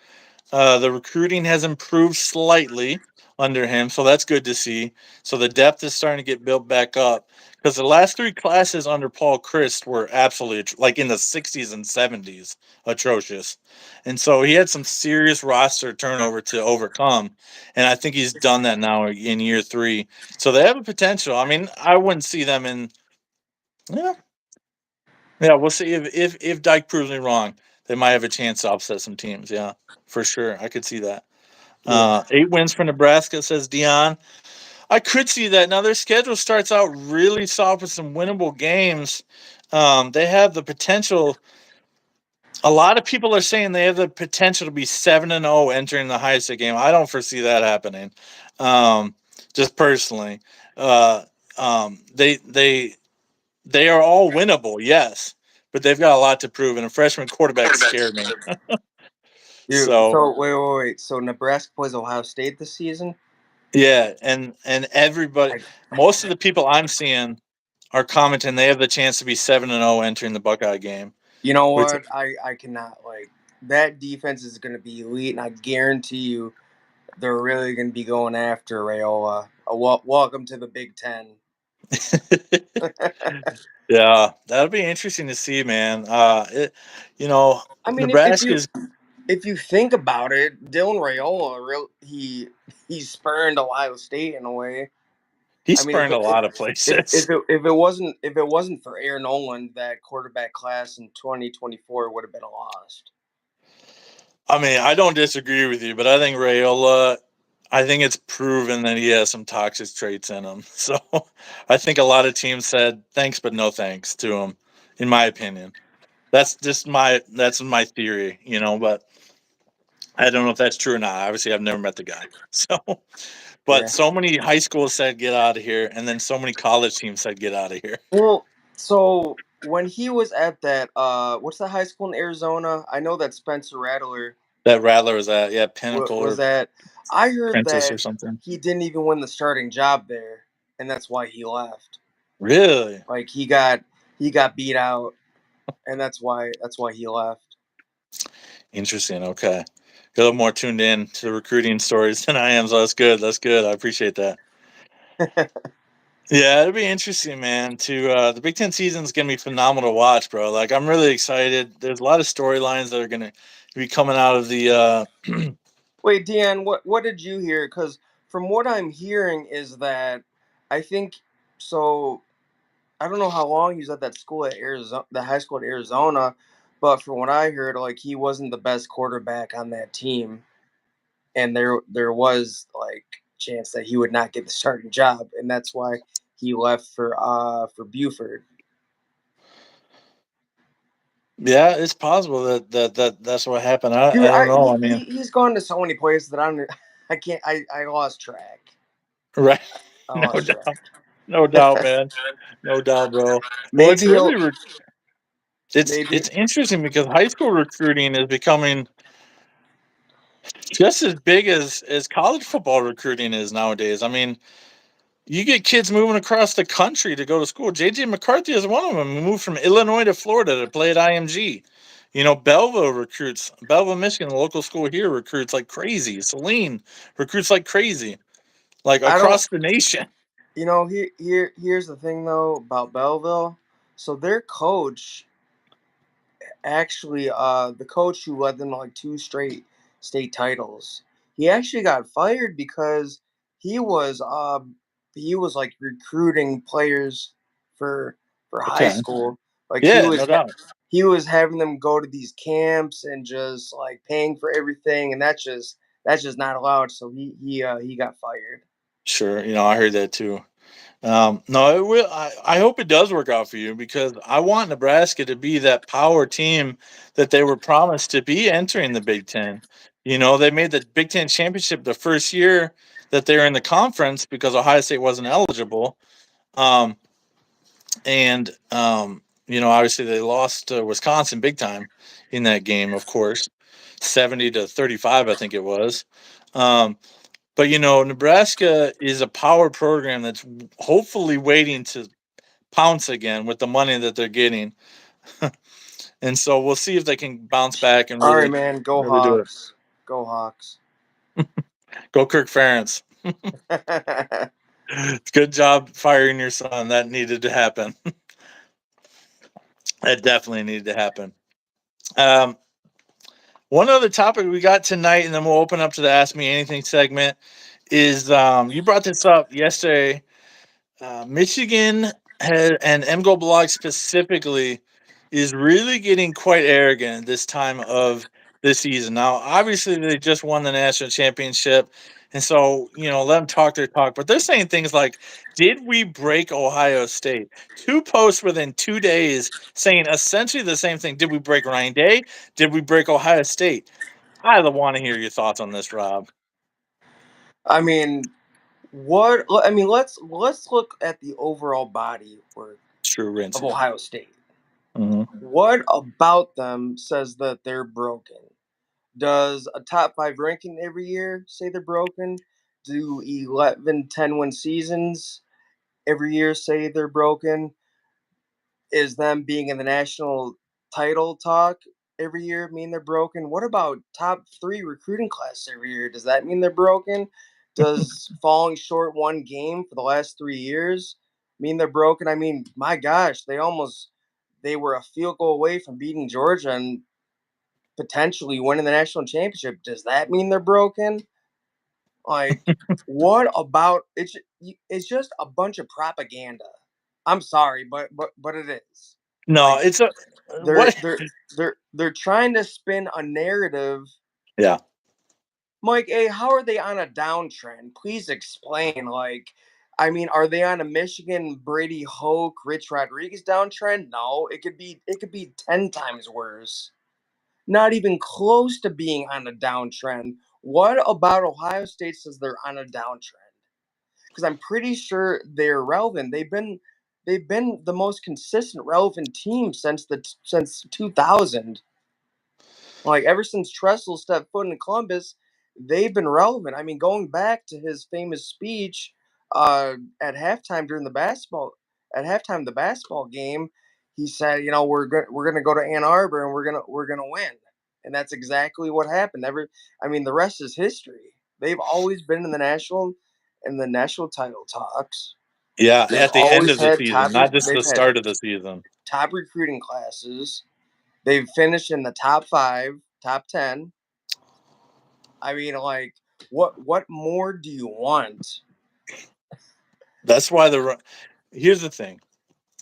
S1: The recruiting has improved slightly under him, so that's good to see. So the depth is starting to get built back up because the last three classes under Paul Christ were absolutely like in the 60s and 70s, atrocious. And so he had some serious roster turnover to overcome, and I think he's done that now in year three. So they have a potential. I mean, I wouldn't see them in. Yeah, yeah, we'll see if Dyke proves me wrong. They might have a chance to upset some teams. Yeah, for sure, I could see that.
S2: Yeah.
S1: 8 wins for Nebraska, says Dion. I could see that. Now their schedule starts out really soft with some winnable games. They have the potential. A lot of people are saying they have the potential to be 7-0 entering the high state game. I don't foresee that happening. Um, just personally, uh, they are all winnable, yes, but they've got a lot to prove. And a freshman quarterback scared me. So
S2: So wait. So Nebraska plays Ohio State this season.
S1: yeah, and everybody,
S2: I,
S1: most of the people I'm seeing are commenting they have the chance to be 7-0 entering the Buckeye game.
S2: you know
S1: Which
S2: what? I cannot like that defense is going to be elite, and I guarantee you they're really going to be going after Rayola. Welcome to the Big Ten.
S1: yeah, that'll be interesting to see, man.
S2: I mean,
S1: Nebraska's
S2: if you think about it, Dylan Rayola real he spurned Ohio State in a way.
S1: he
S2: I mean,
S1: spurned a lot of places.
S2: if it wasn't for Aaron Nolan, that quarterback class in 2024 would have been a lost.
S1: I mean, I don't disagree with you, but I think Rayola, I think it's proven that he has some toxic traits in him. So I think a lot of teams said thanks, but no thanks to him, in my opinion. That's my theory, but I don't know if that's true or not. Obviously, I've never met the guy. So, but
S2: Yeah.
S1: so many high schools said get out of here, and then so many college teams said get out of here.
S2: Well, so when he was at that what's the high school in Arizona? I know that Spencer Rattler
S1: That Rattler was at, yeah, Pinnacle
S2: was
S1: or
S2: at. I heard
S1: Princess or
S2: that
S1: something.
S2: he didn't even win the starting job there, and that's why he left.
S1: Really
S2: Like he got beat out, and that's why he left.
S1: interesting. Okay, a little more tuned in to the recruiting stories than I am. So that's good. That's good. I appreciate that. Yeah, it'll be interesting, man. The Big Ten season is gonna be phenomenal to watch, bro. Like I'm really excited. There's a lot of storylines that are gonna be coming out of the.
S2: Wait, Deanne, what did you hear? Because from what I'm hearing is that I think so. I don't know how long he was at that school at Arizona, the high school at Arizona, but from what I heard, like he wasn't the best quarterback on that team, and there was like chance that he would not get the starting job, and that's why he left for Buford.
S1: Yeah, it's possible that's what happened. I
S2: Dude,
S1: don't know. I mean,
S2: he's gone to so many places that I can't I lost track.
S1: right?
S2: I
S1: No
S2: lost track.
S1: doubt, no doubt, man, no doubt, bro. Well, it's
S2: Maybe
S1: really
S2: he'll
S1: it's
S2: maybe
S1: interesting because high school recruiting is becoming just as big as college football recruiting is nowadays. I mean, you get kids moving across the country to go to school. JJ McCarthy is one of them. He moved from Illinois to Florida to play at IMG. Belleville, Michigan, the local school here recruits like crazy. Saline recruits like crazy, like
S2: I don't.
S1: across the nation.
S2: Here's the thing though about Belleville. So their coach actually the coach who led them to like two straight state titles, he actually got fired because he was uh he was like recruiting players for high
S1: Okay.
S2: school. Like
S1: Yeah, no doubt.
S2: he was having them go to these camps and just like paying for everything, and that's just not allowed. So he got fired.
S1: Sure, I heard that too. No, it will. I hope it does work out for you because I want Nebraska to be that power team that they were promised to be entering the Big Ten. They made the Big Ten championship the first year that they were in the conference because Ohio State wasn't eligible. Um, and obviously they lost to Wisconsin big time in that game, of course, 70-35, I think it was. Um, but Nebraska is a power program that's hopefully waiting to pounce again with the money that they're getting. And so we'll see if they can bounce back and
S2: All right,
S1: really,
S2: man, go
S1: really do it.
S2: Hawks, go Hawks.
S1: Go Kirk Ferentz. Good job firing your son. That needed to happen. That definitely needed to happen. Um, One other topic we got tonight, and then we'll open up to the Ask Me Anything segment, is you brought this up yesterday. Michigan and MGO Blog specifically is really getting quite arrogant this time of this season. Now, obviously, they just won the national championship, and so let them talk their talk. But they're saying things like, "Did we break Ohio State?" Two posts within 2 days saying essentially the same thing. Did we break Ryan Day? Did we break Ohio State? I want to hear your thoughts on this, Rob.
S2: I mean, what? I mean, let's look at the overall body work
S1: It's true,
S2: of
S1: Rince.
S2: Ohio State.
S1: Hmm.
S2: What about them says that they're broken? Does a top five ranking every year say they're broken? Do 11, 10 win seasons every year say they're broken? Is them being in the national title talk every year mean they're broken? What about top three recruiting class every year? Does that mean they're broken? Does falling short one game for the last 3 years mean they're broken? I mean, my gosh, they were a field goal away from beating Georgia and potentially winning the national championship. Does that mean they're broken? Like, what about it's? It's just a bunch of propaganda. I'm sorry, but it is.
S1: No,
S2: Like
S1: it's a
S2: they're
S1: what?
S2: they're they're trying to spin a narrative.
S1: Yeah.
S2: Mike, hey, how are they on a downtrend? Please explain. Like, I mean, are they on a Michigan Brady Hoke, Rich Rodriguez downtrend? No, it could be 10 times worse. Not even close to being on a downtrend. What about Ohio State says they're on a downtrend? Because I'm pretty sure they're relevant. They've been the most consistent relevant team since 2000. Like ever since Tressel stepped foot in Columbus, they've been relevant. I mean, going back to his famous speech at halftime during the basketball at halftime of the basketball game, he said, we're gonna go to Ann Arbor and we're gonna win, and that's exactly what happened. I mean, the rest is history. They've always been in the national title talks.
S1: Yeah,
S2: They've
S1: at the end
S2: always
S1: of the
S2: had
S1: season, not just
S2: they've
S1: the
S2: had
S1: start of the season.
S2: top recruiting classes. They've finished in the top five, top 10. I mean, like, what more do you want?
S1: That's why here's the thing.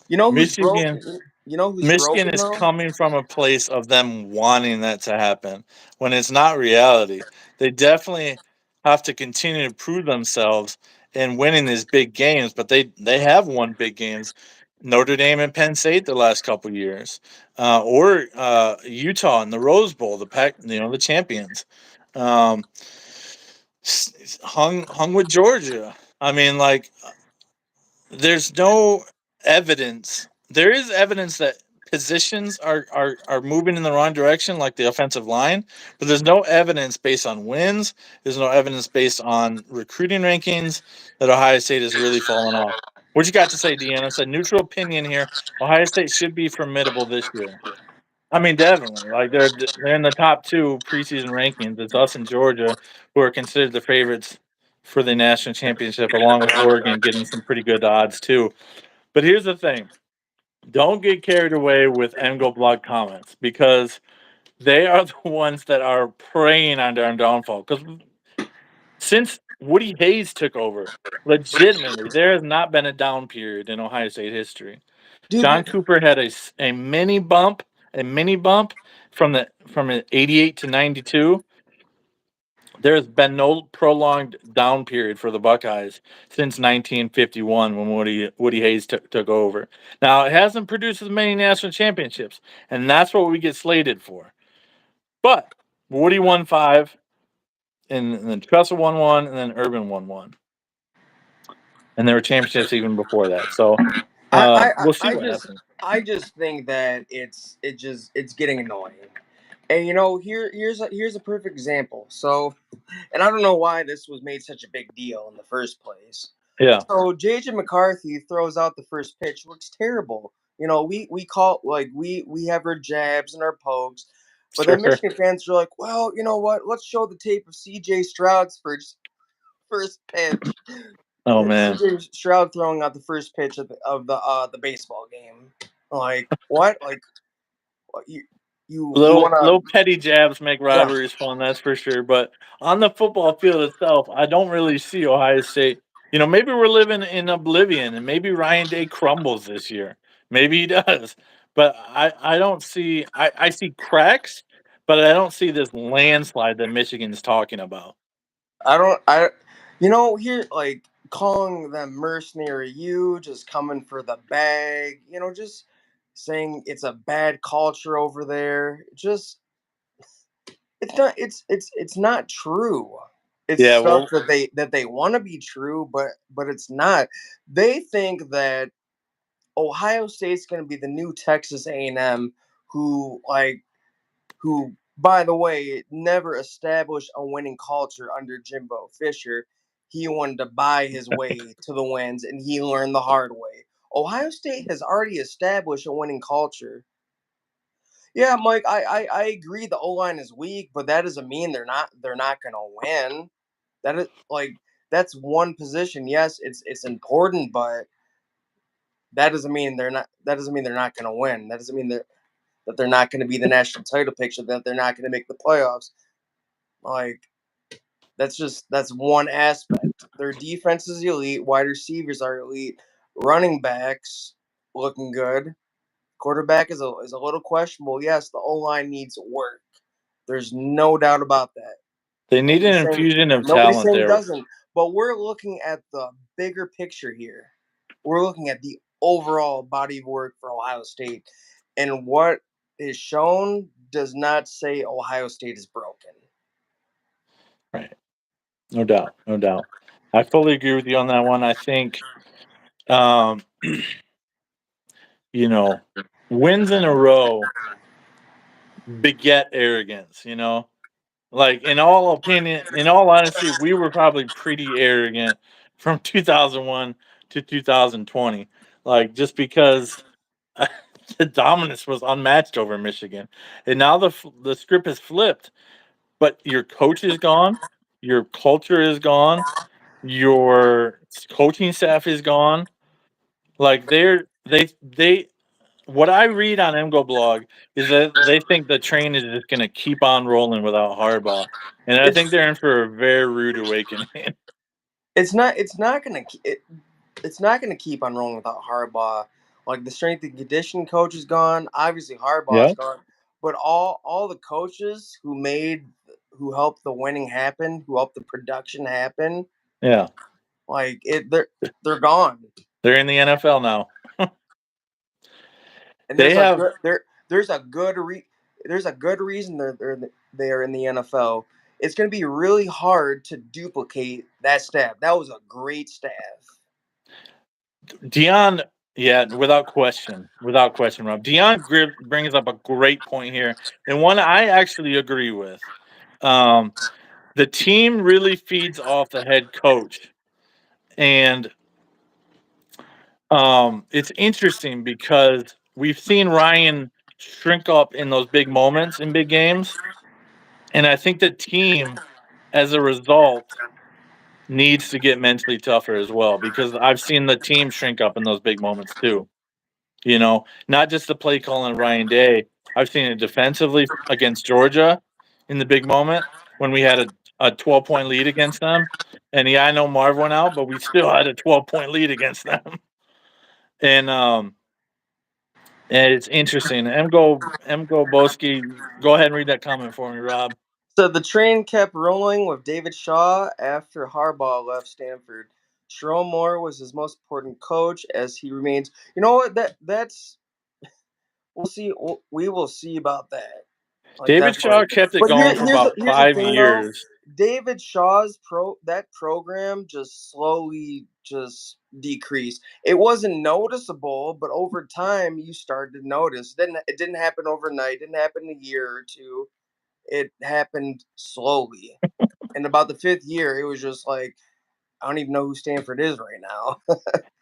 S2: You know who's
S1: Michigan
S2: broken? You know who's
S1: Michigan
S2: broken
S1: is
S2: though?
S1: coming from a place of them wanting that to happen when it's not reality. They definitely have to continue to prove themselves in winning these big games, but they have won big games. Notre Dame and Penn State the last couple years, or Utah in the Rose Bowl, the champions. Um, hung with Georgia. I mean, like there's no evidence. There is evidence that positions are moving in the wrong direction, like the offensive line, but there's no evidence based on wins. There's no evidence based on recruiting rankings that Ohio State has really fallen off. What you got to say, Deanna? It's a neutral opinion here. Ohio State should be formidable this year. I mean, definitely. Like they're in the top two preseason rankings. It's us and Georgia who are considered the favorites for the national championship, along with Oregon getting some pretty good odds too. But here's the thing: don't get carried away with MGO blog comments because they are the ones that are preying on their downfall. Because since Woody Hayes took over, legitimately, there has not been a down period in Ohio State history.
S2: Dude,
S1: John Cooper had a mini bump a mini bump from an 88 to 92, there's been no prolonged down period for the Buckeyes since 1951 when Woody Hayes took over. Now, it hasn't produced as many national championships, and that's what we get slated for. But Woody won five, and then Tressel won one, and then Urban won one. And there were championships even before that. So we'll see
S2: I
S1: what
S2: just
S1: happens.
S2: I just think that it's getting annoying. And here's a perfect example. So, and I don't know why this was made such a big deal in the first place.
S1: Yeah,
S2: So JJ McCarthy throws out the first pitch, looks terrible. We call like we have our jabs and our pokes, but then
S1: sure.
S2: Michigan fans are like, well, you know what? Let's show the tape of CJ Stroud's first pitch.
S1: Oh man,
S2: CJ Stroud throwing out the first pitch of the baseball game. Like what? Like what, you want
S1: little
S2: to?
S1: petty jabs make
S2: Yeah,
S1: rivalries fun, that's for sure. But on the football field itself, I don't really see Ohio State. Maybe we're living in oblivion, and maybe Ryan Day crumbles this year. Maybe he does, but I don't see. I see cracks, but I don't see this landslide that Michigan's talking about.
S2: I don't. Here like calling them mercenary, you just coming for the bag. Just saying it's a bad culture over there. Just it's not. It's not true. It's
S1: Yeah,
S2: stuff
S1: well,
S2: that they want to be true, but it's not. They think that Ohio State's going to be the new Texas A&M, who, by the way, never established a winning culture under Jimbo Fisher. He wanted to buy his way to the wins, and he learned the hard way. Ohio State has already established a winning culture. Yeah, Mike, I agree the O line is weak, but that doesn't mean they're not gonna win. That is like that's one position. Yes, it's important, but that doesn't mean they're not gonna win. That doesn't mean that they're not gonna be the national title picture, that they're not gonna make the playoffs. Like that's one aspect. Their defense is elite, wide receivers are elite, running backs looking good. Quarterback is a little questionable. Yes, the O line needs work. There's no doubt about that.
S1: they need
S2: Nobody's
S1: an
S2: saying
S1: infusion of
S2: nobody's
S1: talent
S2: saying it
S1: there.
S2: doesn't. But we're looking at the bigger picture here. We're looking at the overall body of work for Ohio State, and what is shown does not say Ohio State is broken.
S1: Right, no doubt, no doubt. I fully agree with you on that one. I think, um, you know, wins in a row beget arrogance. Like, in all honesty, we were probably pretty arrogant from 2001 to 2020. Like, just because the dominance was unmatched over Michigan, and now the script has flipped. But your coach is gone, your culture is gone, your coaching staff is gone. Like, they what I read on MGO blog is that they think the train is just going to keep on rolling without Harbaugh, and I think
S2: It's
S1: they're in for a very rude awakening.
S2: it's not gonna keep on rolling without Harbaugh. Like the strength and conditioning coach is gone. Obviously
S1: Yeah,
S2: Harbaugh's gone, but all the coaches who helped the winning happen, who helped the production happen,
S1: yeah,
S2: they're gone.
S1: they're in the NFL now.
S2: And
S1: They have
S2: there's a good there's a good reason they are in the NFL. It's going to be really hard to duplicate that staff. That was a great staff.
S1: Dion. Yeah, without question, Rob. Brings up a great point here, and one I actually agree with. Um, the team really feeds off the head coach, and it's interesting because we've seen Ryan shrink up in those big moments in big games, and I think the team, as a result, needs to get mentally tougher as well because I've seen the team shrink up in those big moments too. Not just the play calling of Ryan Day. I've seen it defensively against Georgia in the big moment when we had a 12-point lead against them. And yeah, I know Marv went out, but we still had a 12-point lead against them. And And it's interesting. M. Go Boski. Go ahead and read that comment for me, Rob.
S2: So the train kept rolling with David Shaw after Harbaugh left Stanford. Sharon Moore was his most important coach as he remains. You know what? That's we'll see. We will see about that. Like
S1: David
S2: definitely.
S1: Shaw kept it
S2: But
S1: going for about
S2: here's the
S1: five
S2: thing though.
S1: years.
S2: David Shaw's program just slowly just decreased. It wasn't noticeable, but over time you started to notice. It didn't happen overnight. It didn't happen in a year or two. It happened slowly. And about the fifth year, it was just like I don't even know who Stanford is right now.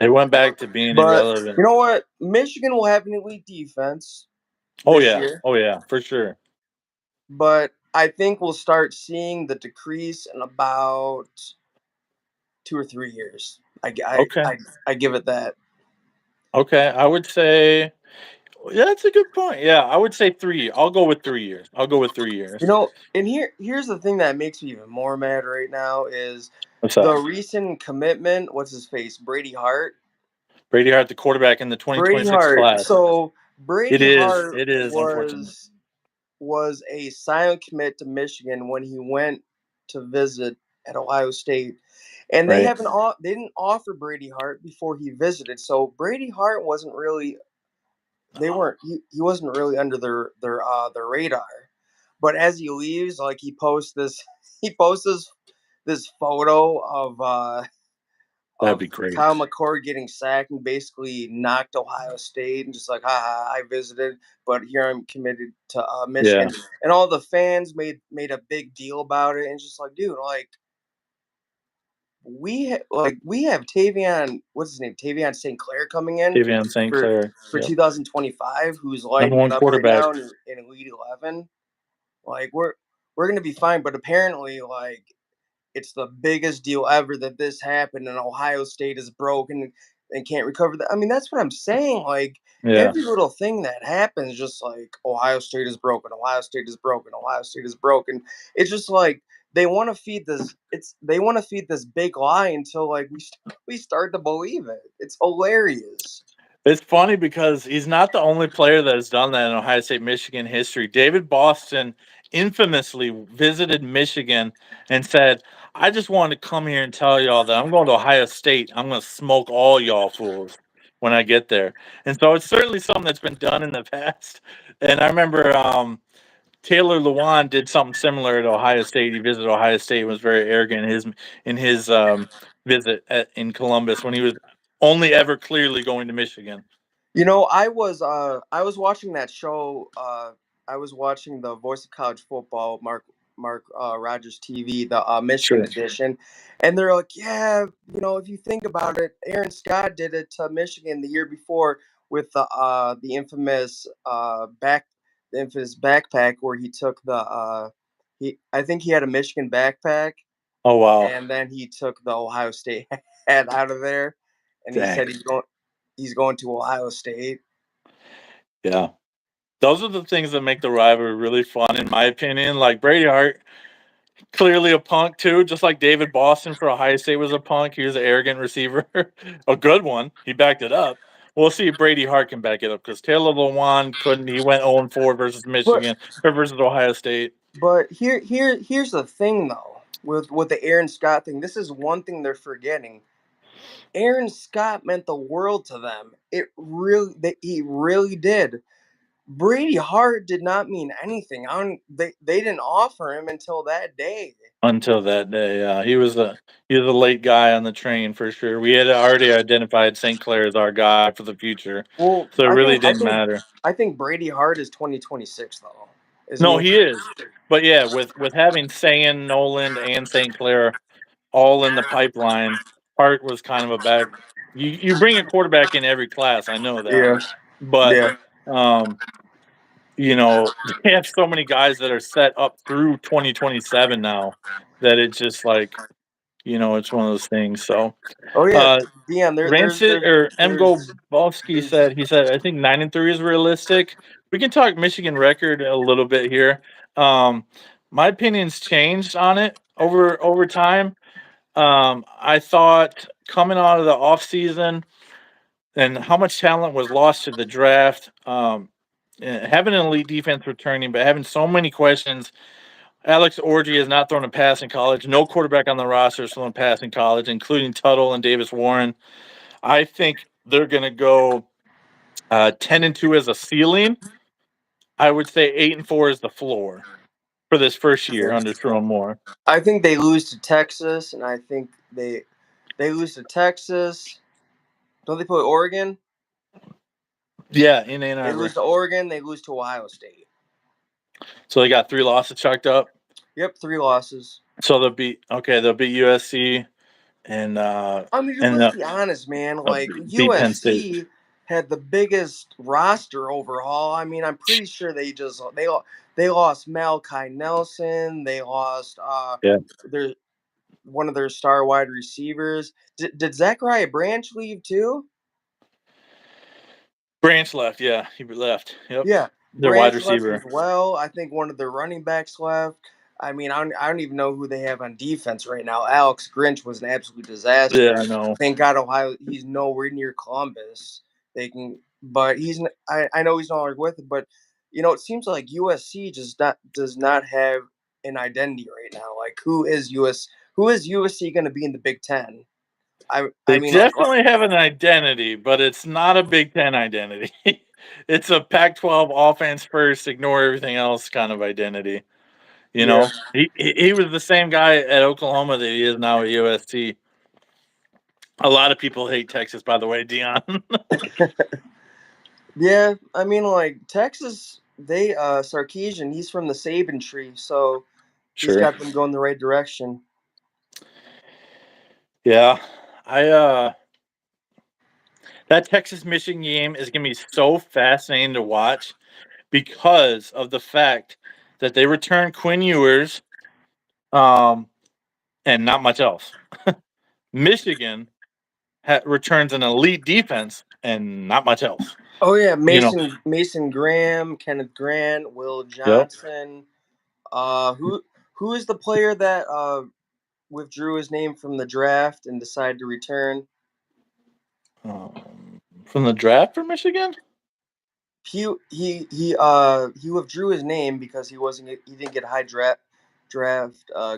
S1: They went back to being
S2: But
S1: irrelevant.
S2: you know what? Michigan will have an elite defense
S1: Oh
S2: this
S1: yeah.
S2: year,
S1: Oh yeah, for sure.
S2: but I think we'll start seeing the decrease in about 2 or 3 years.
S1: Okay.
S2: I give it that.
S1: Okay. I would say yeah, that's a good point. Yeah, I would say 3. I'll go with 3 years. I'll go with 3 years.
S2: And here's the thing that makes me even more mad right now is
S1: What's
S2: the
S1: that?
S2: recent commitment. What's his face? Brady Hart.
S1: Brady Hart, the quarterback in the
S2: Brady
S1: 2026
S2: Hart.
S1: class.
S2: So
S1: It
S2: Brady
S1: is.
S2: Hart
S1: It is unfortunate.
S2: was a silent commit to Michigan when he went to visit at Ohio State. And
S1: Right.
S2: they didn't offer Brady Hart before he visited. So Brady Hart wasn't really he wasn't really under their radar. But as he leaves, like he posts this he posts this photo
S1: That'd
S2: of
S1: be great.
S2: Kyle McCord getting sacked and basically knocked Ohio State and just like, haha, I visited, but here I'm committed to
S1: Yeah.
S2: Michigan. And all the fans made a big deal about it. And just like, dude, like we have Tavion, what's his name, Tavion St. Clair coming in
S1: Davion St.
S2: for
S1: Clair.
S2: for
S1: Yep.
S2: 2025, who's
S1: Number
S2: lighting it
S1: one
S2: up right
S1: quarterback.
S2: now in Elite 11. Like we're gonna be fine, but apparently like it's the biggest deal ever that this happened and Ohio State is broken and can't recover that. I mean, that's what I'm saying. Like
S1: Yeah.
S2: every little thing that happens, just like Ohio State is broken, Ohio State is broken, Ohio State is broken. It's just like they want to feed this. They want to feed this big lie until like we start to believe it. It's hilarious.
S1: It's funny because he's not the only player that has done that in Ohio State Michigan history. David Boston infamously visited Michigan and said, I just wanted to come here and tell y'all that I'm going to Ohio State. I'm going to smoke all y'all fools when I get there. And so it's certainly something that's been done in the past. And I remember Taylor Lewan did something similar at Ohio State. He visited Ohio State and was very arrogant in his visit in Columbus when he was only ever clearly going to Michigan.
S2: You know, I was watching that show. I was watching the Voice of College Football, Mark Rogers TV, the Michigan
S1: Sure.
S2: edition, and they're like, yeah, you know, if you think about it, Aaron Scott did it to Michigan the year before with the infamous the infamous backpack where he took the he I think he had a Michigan backpack
S1: Oh wow.
S2: and then he took the Ohio State hat out of there, and he
S1: Dang.
S2: said he's going to Ohio State.
S1: Yeah. Those are the things that make the rivalry really fun, in my opinion. Like Brady Hart, clearly a punk too, just like David Boston for Ohio State was a punk. He was an arrogant receiver, a good one. He backed it up. We'll see if Brady Hart can back it up because Taylor Lewan couldn't. He went 0-4 versus
S2: But
S1: Michigan or versus Ohio State.
S2: here's the thing though with the Aaron Scott thing. This is one thing they're forgetting. Aaron Scott meant the world to them. He really did. Brady Hart did not mean anything. They didn't offer him until that day.
S1: Until that day, yeah, he was a late guy on the train for sure. We had already identified St. Clair as our guy for the future,
S2: Well,
S1: so it really didn't matter.
S2: I think Brady Hart is 2026 though, isn't
S1: No,
S2: he?
S1: he is, but yeah, with having Sayan, Noland, and St. Clair all in the pipeline, Hart was kind of a back. You bring a quarterback in every class, I know that,
S2: Yeah,
S1: but
S2: yeah.
S1: um, they have so many guys that are set up through 2027 now that it's just like it's one of those things. So.
S2: Oh yeah,
S1: Uh,
S2: Dion.
S1: Rancid or M. Golbowski
S2: There's
S1: said I think 9-3 is realistic. We can talk Michigan record a little bit here. Um, my opinion's changed on it over time. I thought coming out of the offseason, and how much talent was lost to the draft. Having an elite defense returning, but having so many questions. Alex Orgy has not thrown a pass in college. No quarterback on the roster has thrown a pass in college, including Tuttle and Davis Warren. I think they're going to go 10-2 as a ceiling. I would say 8-4 is the floor for this first year under Sharon Moore.
S2: I think they lose to Texas, and I think they lose to Texas. Don't they play Oregon?
S1: Yeah, in Ann
S2: They lose
S1: Arbor.
S2: to Oregon. They lose to Ohio State.
S1: So they got 3 losses chalked up.
S2: Yep, 3 losses.
S1: So they'll beat They'll beat USC and
S2: I mean,
S1: and
S2: let's be honest, man. Like
S1: beat Penn State.
S2: USC had the biggest roster overhaul. I mean, I'm pretty sure they lost Malachi Nelson. They lost
S1: Yeah,
S2: their one of their star wide receivers. Did Zachariah Branch leave too?
S1: Branch left. Yeah, he left. Yep,
S2: Yeah,
S1: their wide
S2: Branch left as
S1: receiver.
S2: well. I think one of their running backs left. I mean, I don't even know who they have on defense right now. Alex Grinch was an absolute
S1: Yeah, I
S2: disaster.
S1: know.
S2: Thank God Ohio, he's nowhere near Columbus. They can, but I know he's no longer with it, but it seems like USC just does not have an identity right now. Like, Who is USC going to be in the Big Ten? I
S1: They
S2: mean, like,
S1: definitely have an identity, but it's not a Big Ten identity. It's a Pac-12 offense first, ignore everything else kind of identity. You
S2: yeah.
S1: know, he was the same guy at Oklahoma that he is now at USC. A lot of people hate Texas, by the way, Dion.
S2: Yeah, I mean, like Texas, they Sarkeesian, he's from the Saban tree, so he's
S1: Sure.
S2: got them going the right direction.
S1: Yeah, I that Texas Michigan game is gonna be so fascinating to watch because of the fact that they return Quinn Ewers, um, and not much else. Michigan returns an elite defense and not much else.
S2: Oh yeah,
S1: You know.
S2: Mason Graham, Kenneth Grant, Will
S1: Yep.
S2: Johnson. Who is the player that withdrew his name from the draft and decided to return?
S1: From the draft for Michigan.
S2: He withdrew his name because he didn't get a high draft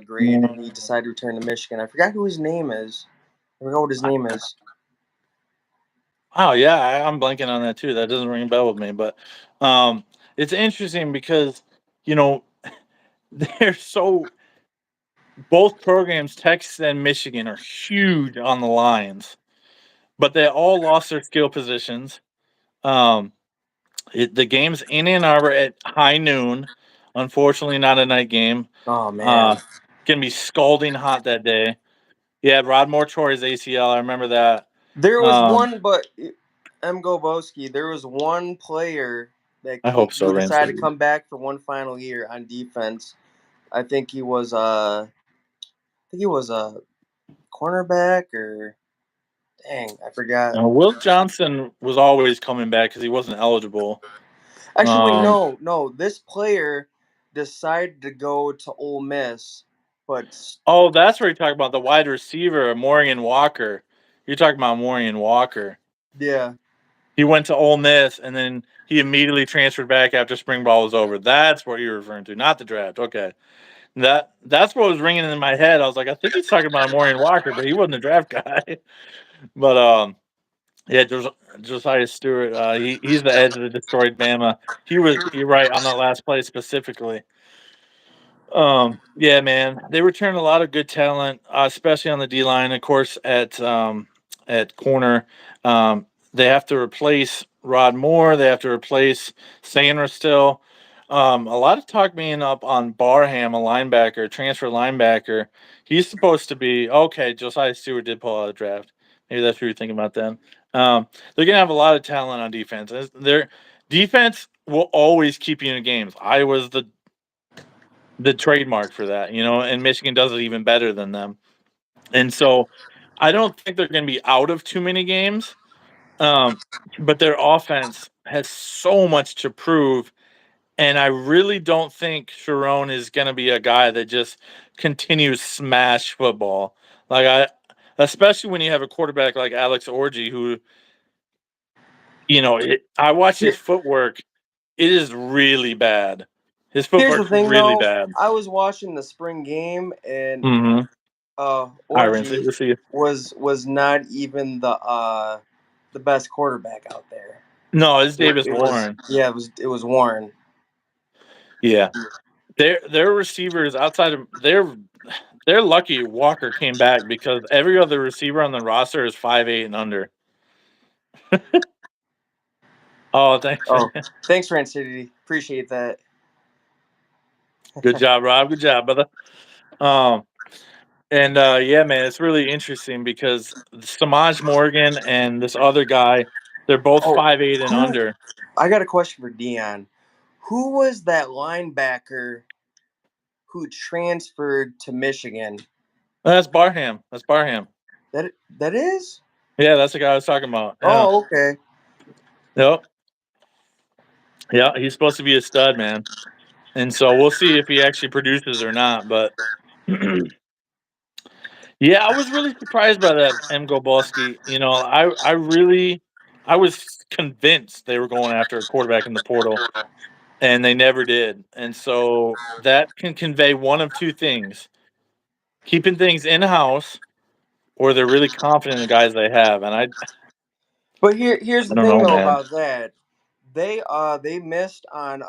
S2: grade and he decided to return to Michigan. I forgot who his name is. I forgot what his name is.
S1: Oh yeah, I'm blanking on that too. That doesn't ring a bell with me, but um, it's interesting because you know they're so both programs, Texas and Michigan, are huge on the lines, but they all lost their skill positions. Um, the game's in Ann Arbor at high noon. Unfortunately, not a night game.
S2: Oh man.
S1: Gonna be scalding hot that day. Yeah, Rod Moore tore his ACL. I remember that.
S2: There was
S1: Um,
S2: one, but M. Goboski, there was one player that
S1: I hope so,
S2: who decided to
S1: Ransom.
S2: come back for one final year on defense. I think he was a cornerback or dang, I forgot.
S1: Will Johnson was always coming back because he wasn't eligible.
S2: Actually, wait,
S1: Um,
S2: no. This player decided to go to Ole Miss, but
S1: oh, that's where you're talking about the wide receiver, Morgan Walker. You're talking about Morgan Walker.
S2: yeah,
S1: He went to Ole Miss and then he immediately transferred back after spring ball was over. That's what you're referring to, not the draft. Okay, that's what was ringing in my head. I was like, I think he's talking about Morgan Walker, but he wasn't a draft guy. But yeah, Josiah Stewart. He's the edge that destroyed Bama. You're right on that last play specifically. Yeah, man, they return a lot of good talent, especially on the D line. Of course, at corner, they have to replace Rod Moore. They have to replace Sandra still. A lot of talk being up on Barham, a linebacker, transfer linebacker. He's supposed to be okay. Josiah Stewart did pull out of the draft. Maybe that's what you're thinking about then. They're gonna have a lot of talent on defense. Their defense will always keep you in games. I was the trademark for that, and Michigan does it even better than them. And so I don't think they're going to be out of too many games, um, but their offense has so much to prove. And I really don't think Sharon is going to be a guy that just continues smash football. Especially when you have a quarterback like Alex Orgy, who I watch his
S2: Here,
S1: footwork. It is really bad. His
S2: here's the
S1: footwork's
S2: thing,
S1: really
S2: though.
S1: bad.
S2: I was watching the spring game, and
S1: Mhm. All right, Rinse it.
S2: Orgy
S1: We'll see you.
S2: was not even the best quarterback out there.
S1: No, it's
S2: It,
S1: Davis
S2: it was
S1: Warren.
S2: yeah, it was Warren.
S1: Yeah. Their receivers outside of they're lucky Walker came back because every other receiver on the roster is 5'8" and under. Oh, thanks.
S2: Oh, thanks, Rant City. Appreciate that.
S1: Good job, Rob. Good job, brother. Um, and yeah, man, it's really interesting because Samaj Morgan and this other guy, they're both
S2: Oh,
S1: 5'8" and
S2: who?
S1: under.
S2: I got a question for Dion. Who was that linebacker who transferred to Michigan?
S1: That's Barham. That's Barham.
S2: That is?
S1: Yeah, that's the guy I was talking about. Yeah.
S2: Oh, okay.
S1: Yep. Yeah, he's supposed to be a stud, man. And so we'll see if he actually produces or not. But yeah, I was really surprised by that M. Gobolski. I was convinced they were going after a quarterback in the portal, and they never did. And so that can convey one of two things: keeping things in house, or they're really confident in the guys they have. And
S2: But here's
S1: I
S2: the
S1: don't
S2: thing
S1: know,
S2: though
S1: man.
S2: about that. They missed on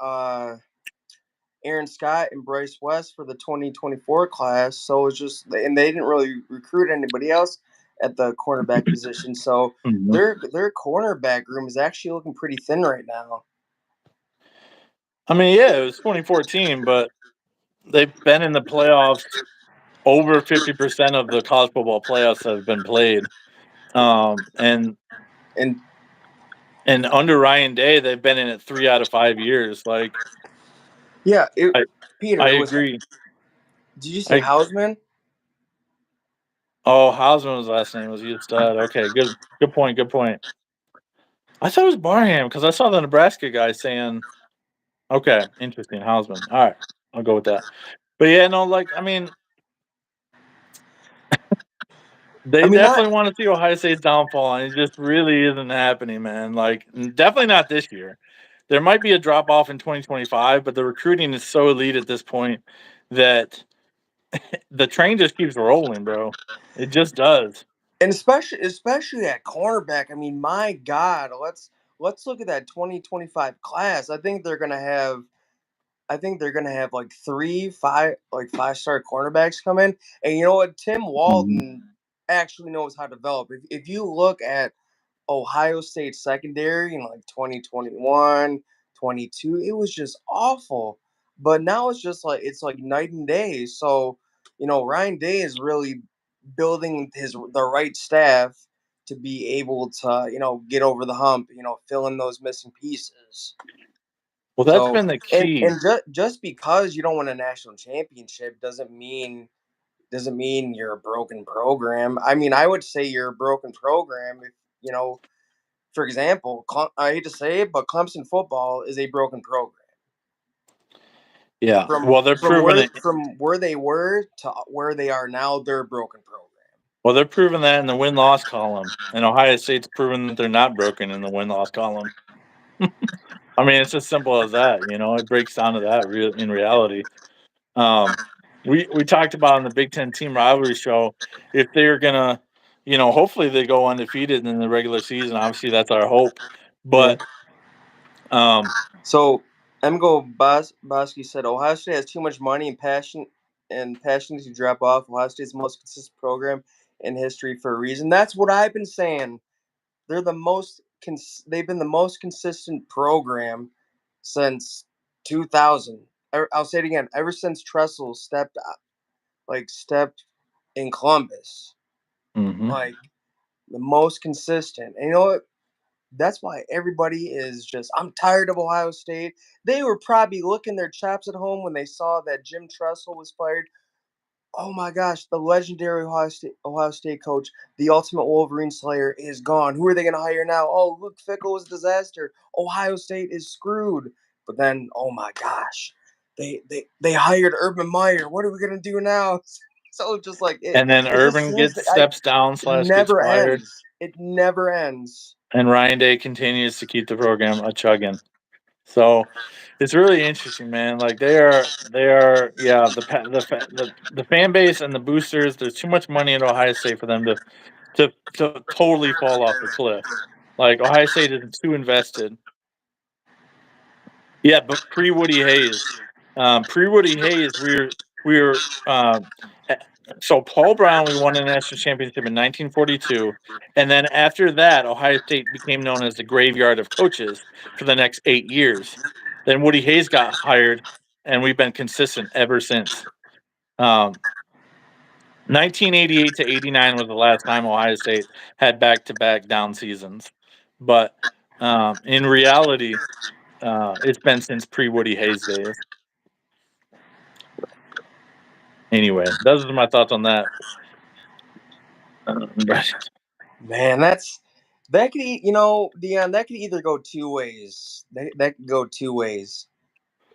S2: Aaron Scott and Bryce West for the 2024 class, so it's just and they didn't really recruit anybody else at the cornerback position. So
S1: Mhm.
S2: their cornerback room is actually looking pretty thin right now.
S1: I mean, yeah, it was 2014, but they've been in the playoffs. Over 50% of the college football playoffs have been played. And
S2: And
S1: under Ryan Day, they've been in it 3 out of 5 years. Like,
S2: yeah,
S1: I
S2: Peter,
S1: I
S2: it was.
S1: agree.
S2: Did you say
S1: I
S2: Hausman?
S1: Oh, Hausman was last name. Was he a stud? Okay, good point. Good point. I thought it was Barham because I saw the Nebraska guy saying, "Okay, interesting, Hausman." All right, I'll go with that. But yeah, no, like I mean,
S2: I
S1: they
S2: mean, not
S1: definitely want to see Ohio State's downfall, and it just really isn't happening, man. Like, definitely not this year. There might be a drop off in 2025, but the recruiting is so elite at this point that the train just keeps rolling, bro. It just does.
S2: and especially at cornerback. I mean, my God, let's look at that 2025 class. I think they're gonna have like five-star cornerbacks come in. And you know what? Tim
S1: Mhm.
S2: Walden actually knows how to develop. If you look at Ohio State secondary in like 2021, 22, it was just awful. But now it's like night and day. So, Ryan Day is really building the right staff to be able to, get over the hump, fill in those missing pieces.
S1: Well, that's
S2: So,
S1: been the
S2: and
S1: key.
S2: just because you don't win a national championship doesn't mean you're a broken program. I mean, I would say you're a broken program if, for example, I hate to say it, but Clemson football is a broken program.
S1: Yeah.
S2: From
S1: Well, they're
S2: from
S1: proving
S2: where
S1: it.
S2: from where they were to where they are now, they're a broken program.
S1: Well, they're proving that in the win loss column, and Ohio State's proven that they're not broken in the win loss column. I mean, it's as simple as that. It breaks down to that in reality. Um, we talked about on the Big Ten team rivalry show if they're gonna, hopefully they go undefeated in the regular season. Obviously, that's our hope.
S2: Yeah.
S1: But um,
S2: So Bosky said Ohio State has too much money and passion to drop off. Ohio State's the most consistent program in history for a reason. That's what I've been saying. They've been the most consistent program since 2000. I'll say it again. Ever since Tressel stepped in Columbus,
S1: mhm.
S2: like the most consistent. And you know what? That's why everybody is just. I'm tired of Ohio State. They were probably licking their chops at home when they saw that Jim Tressel was fired. Oh my gosh, the legendary Ohio State coach, the ultimate Wolverine Slayer, is gone. Who are they going to hire now? Oh, Luke Fickle was a disaster. Ohio State is screwed. But then, oh my gosh, they hired Urban Meyer. What are we going to do now? So just like
S1: And then
S2: it just
S1: Urban
S2: seems
S1: gets
S2: that
S1: steps down
S2: it
S1: slash gets
S2: never
S1: fired.
S2: ends. It never ends.
S1: and Ryan Day continues to keep the program a chugging. So it's really interesting, man. Like they are, yeah. The fan base and the boosters. There's too much money at Ohio State for them to totally fall off the cliff. Like Ohio State is too invested. Yeah, but pre Woody Hayes, pre Woody Hayes, we were eh, so Paul Brown. We won a national championship in 1942, and then after that, Ohio State became known as the graveyard of coaches for the next 8 years. Then Woody Hayes got hired, and we've been consistent ever since. Um, 1988 to 89 was the last time Ohio State had back-to-back down seasons, but in reality, it's been since pre Woody Hayes days. Anyway, those are my thoughts on that. But
S2: Man, that could Dion, that could either go two ways. That could go two ways.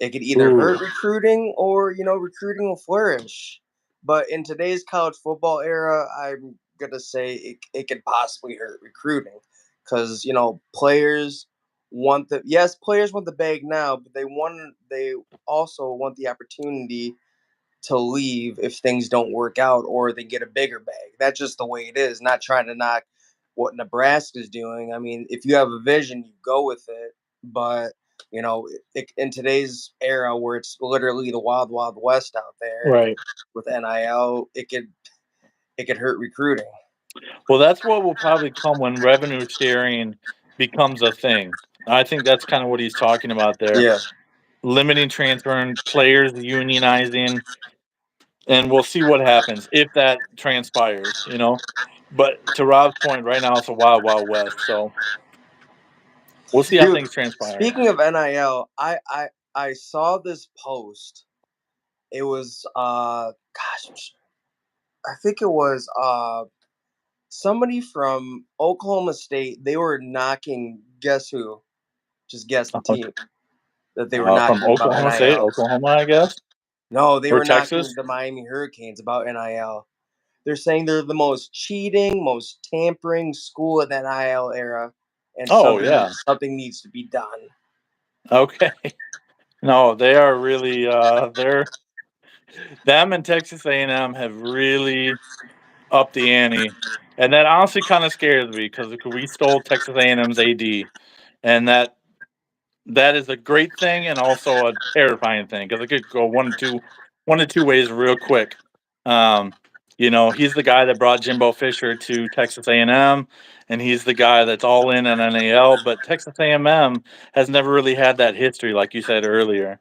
S2: It could either
S1: ooh,
S2: hurt recruiting or recruiting will flourish. But in today's college football era, I'm gonna say it could possibly hurt recruiting because players players want the bag now, but they also want the opportunity to leave if things don't work out or they get a bigger bag. That's just the way it is. Not trying to knock what Nebraska's doing. I mean, if you have a vision, you go with it. But in today's era where it's literally the wild, wild west out there, and
S1: right.
S2: with NIL, it could hurt recruiting.
S1: Well, that's what will probably come when revenue sharing becomes a thing. I think that's kind of what he's talking about there.
S2: Yeah,
S1: Limiting transferring players, unionizing, and we'll see what happens if that transpires. But to Rob's point, right now it's a wild, wild west. So we'll see how
S2: dude.
S1: things transpire.
S2: Speaking of NIL, I saw this post. It was gosh, I think it was somebody from Oklahoma State. They were knocking, guess who? Just guess the team that they were
S1: From
S2: knocking about
S1: Oklahoma State,
S2: NIL.
S1: Oklahoma, I guess,
S2: No, they
S1: or
S2: were knocking
S1: Texas.
S2: the Miami Hurricanes about NIL. They're saying they're the most cheating, most tampering school in that NIL era, and
S1: Oh
S2: something
S1: yeah.
S2: something needs to be done.
S1: Okay. No, they are really. They're them and Texas A&M have really upped the ante, and that honestly kind of scares me because we stole Texas A&M's AD, and that is a great thing and also a terrifying thing because it could go one to two ways real quick. Um, he's the guy that brought Jimbo Fisher to Texas A&M, and he's the guy that's all in on NAL. But Texas A&M has never really had that history, like you said earlier.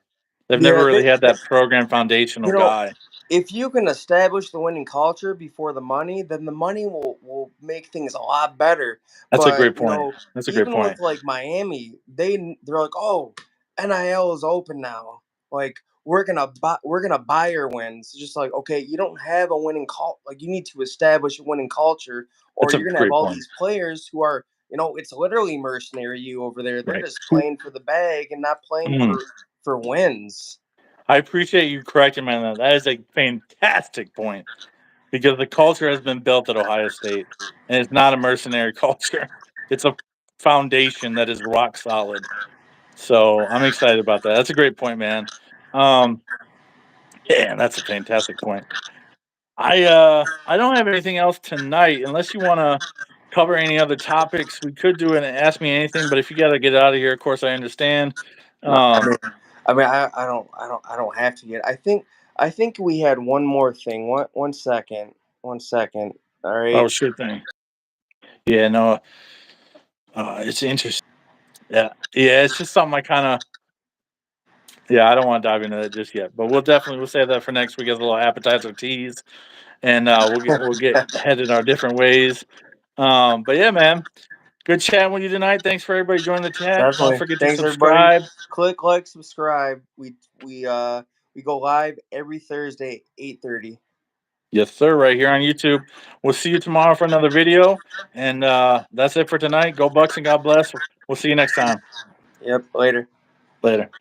S1: They've never
S2: Yeah,
S1: really had that program foundational
S2: you know,
S1: guy.
S2: if you can establish the winning culture before the money, then the money will make things a lot better.
S1: That's a
S2: But
S1: great point. That's a great
S2: even
S1: point.
S2: with like Miami, they're like, oh, NIL is open now. Like we're gonna buy your wins. Just like, okay, you don't have a winning cult. Like you need to establish a winning culture, or
S1: That's a
S2: you're gonna have
S1: great
S2: all
S1: point.
S2: these players who are it's literally mercenary you over there. They're
S1: Right.
S2: just playing for the bag and not playing
S1: Mm.
S2: for wins.
S1: I appreciate you correcting me on that. That is a fantastic point because the culture has been built at Ohio State, and it's not a mercenary culture. It's a foundation that is rock solid. So I'm excited about that. That's a great point, man. Um, yeah, that's a fantastic point. I don't have anything else tonight unless you want to cover any other topics. We could do it and ask me anything, but if you got to get out of here, of course I understand.
S2: No,
S1: Um,
S2: I don't have to yet. I think we had one more thing. One second. All
S1: oh,
S2: right.
S1: sure thing. Yeah, no, it's interesting. Yeah, yeah, it's just something I kind of. Yeah, I don't want to dive into that just yet, but we'll save that for next week as a little appetizer tease, and we'll get headed our different ways. But yeah, man, good chatting with you tonight. Thanks for everybody joining the chat. Don't
S2: Definitely.
S1: forget to
S2: Thanks everybody.
S1: subscribe.
S2: Click like, subscribe. We go live every Thursday 8:30.
S1: Yes, sir, right here on YouTube. We'll see you tomorrow for another video, and that's it for tonight. Go Bucks and God bless. We'll see you next time.
S2: Yep. Later.
S1: Later.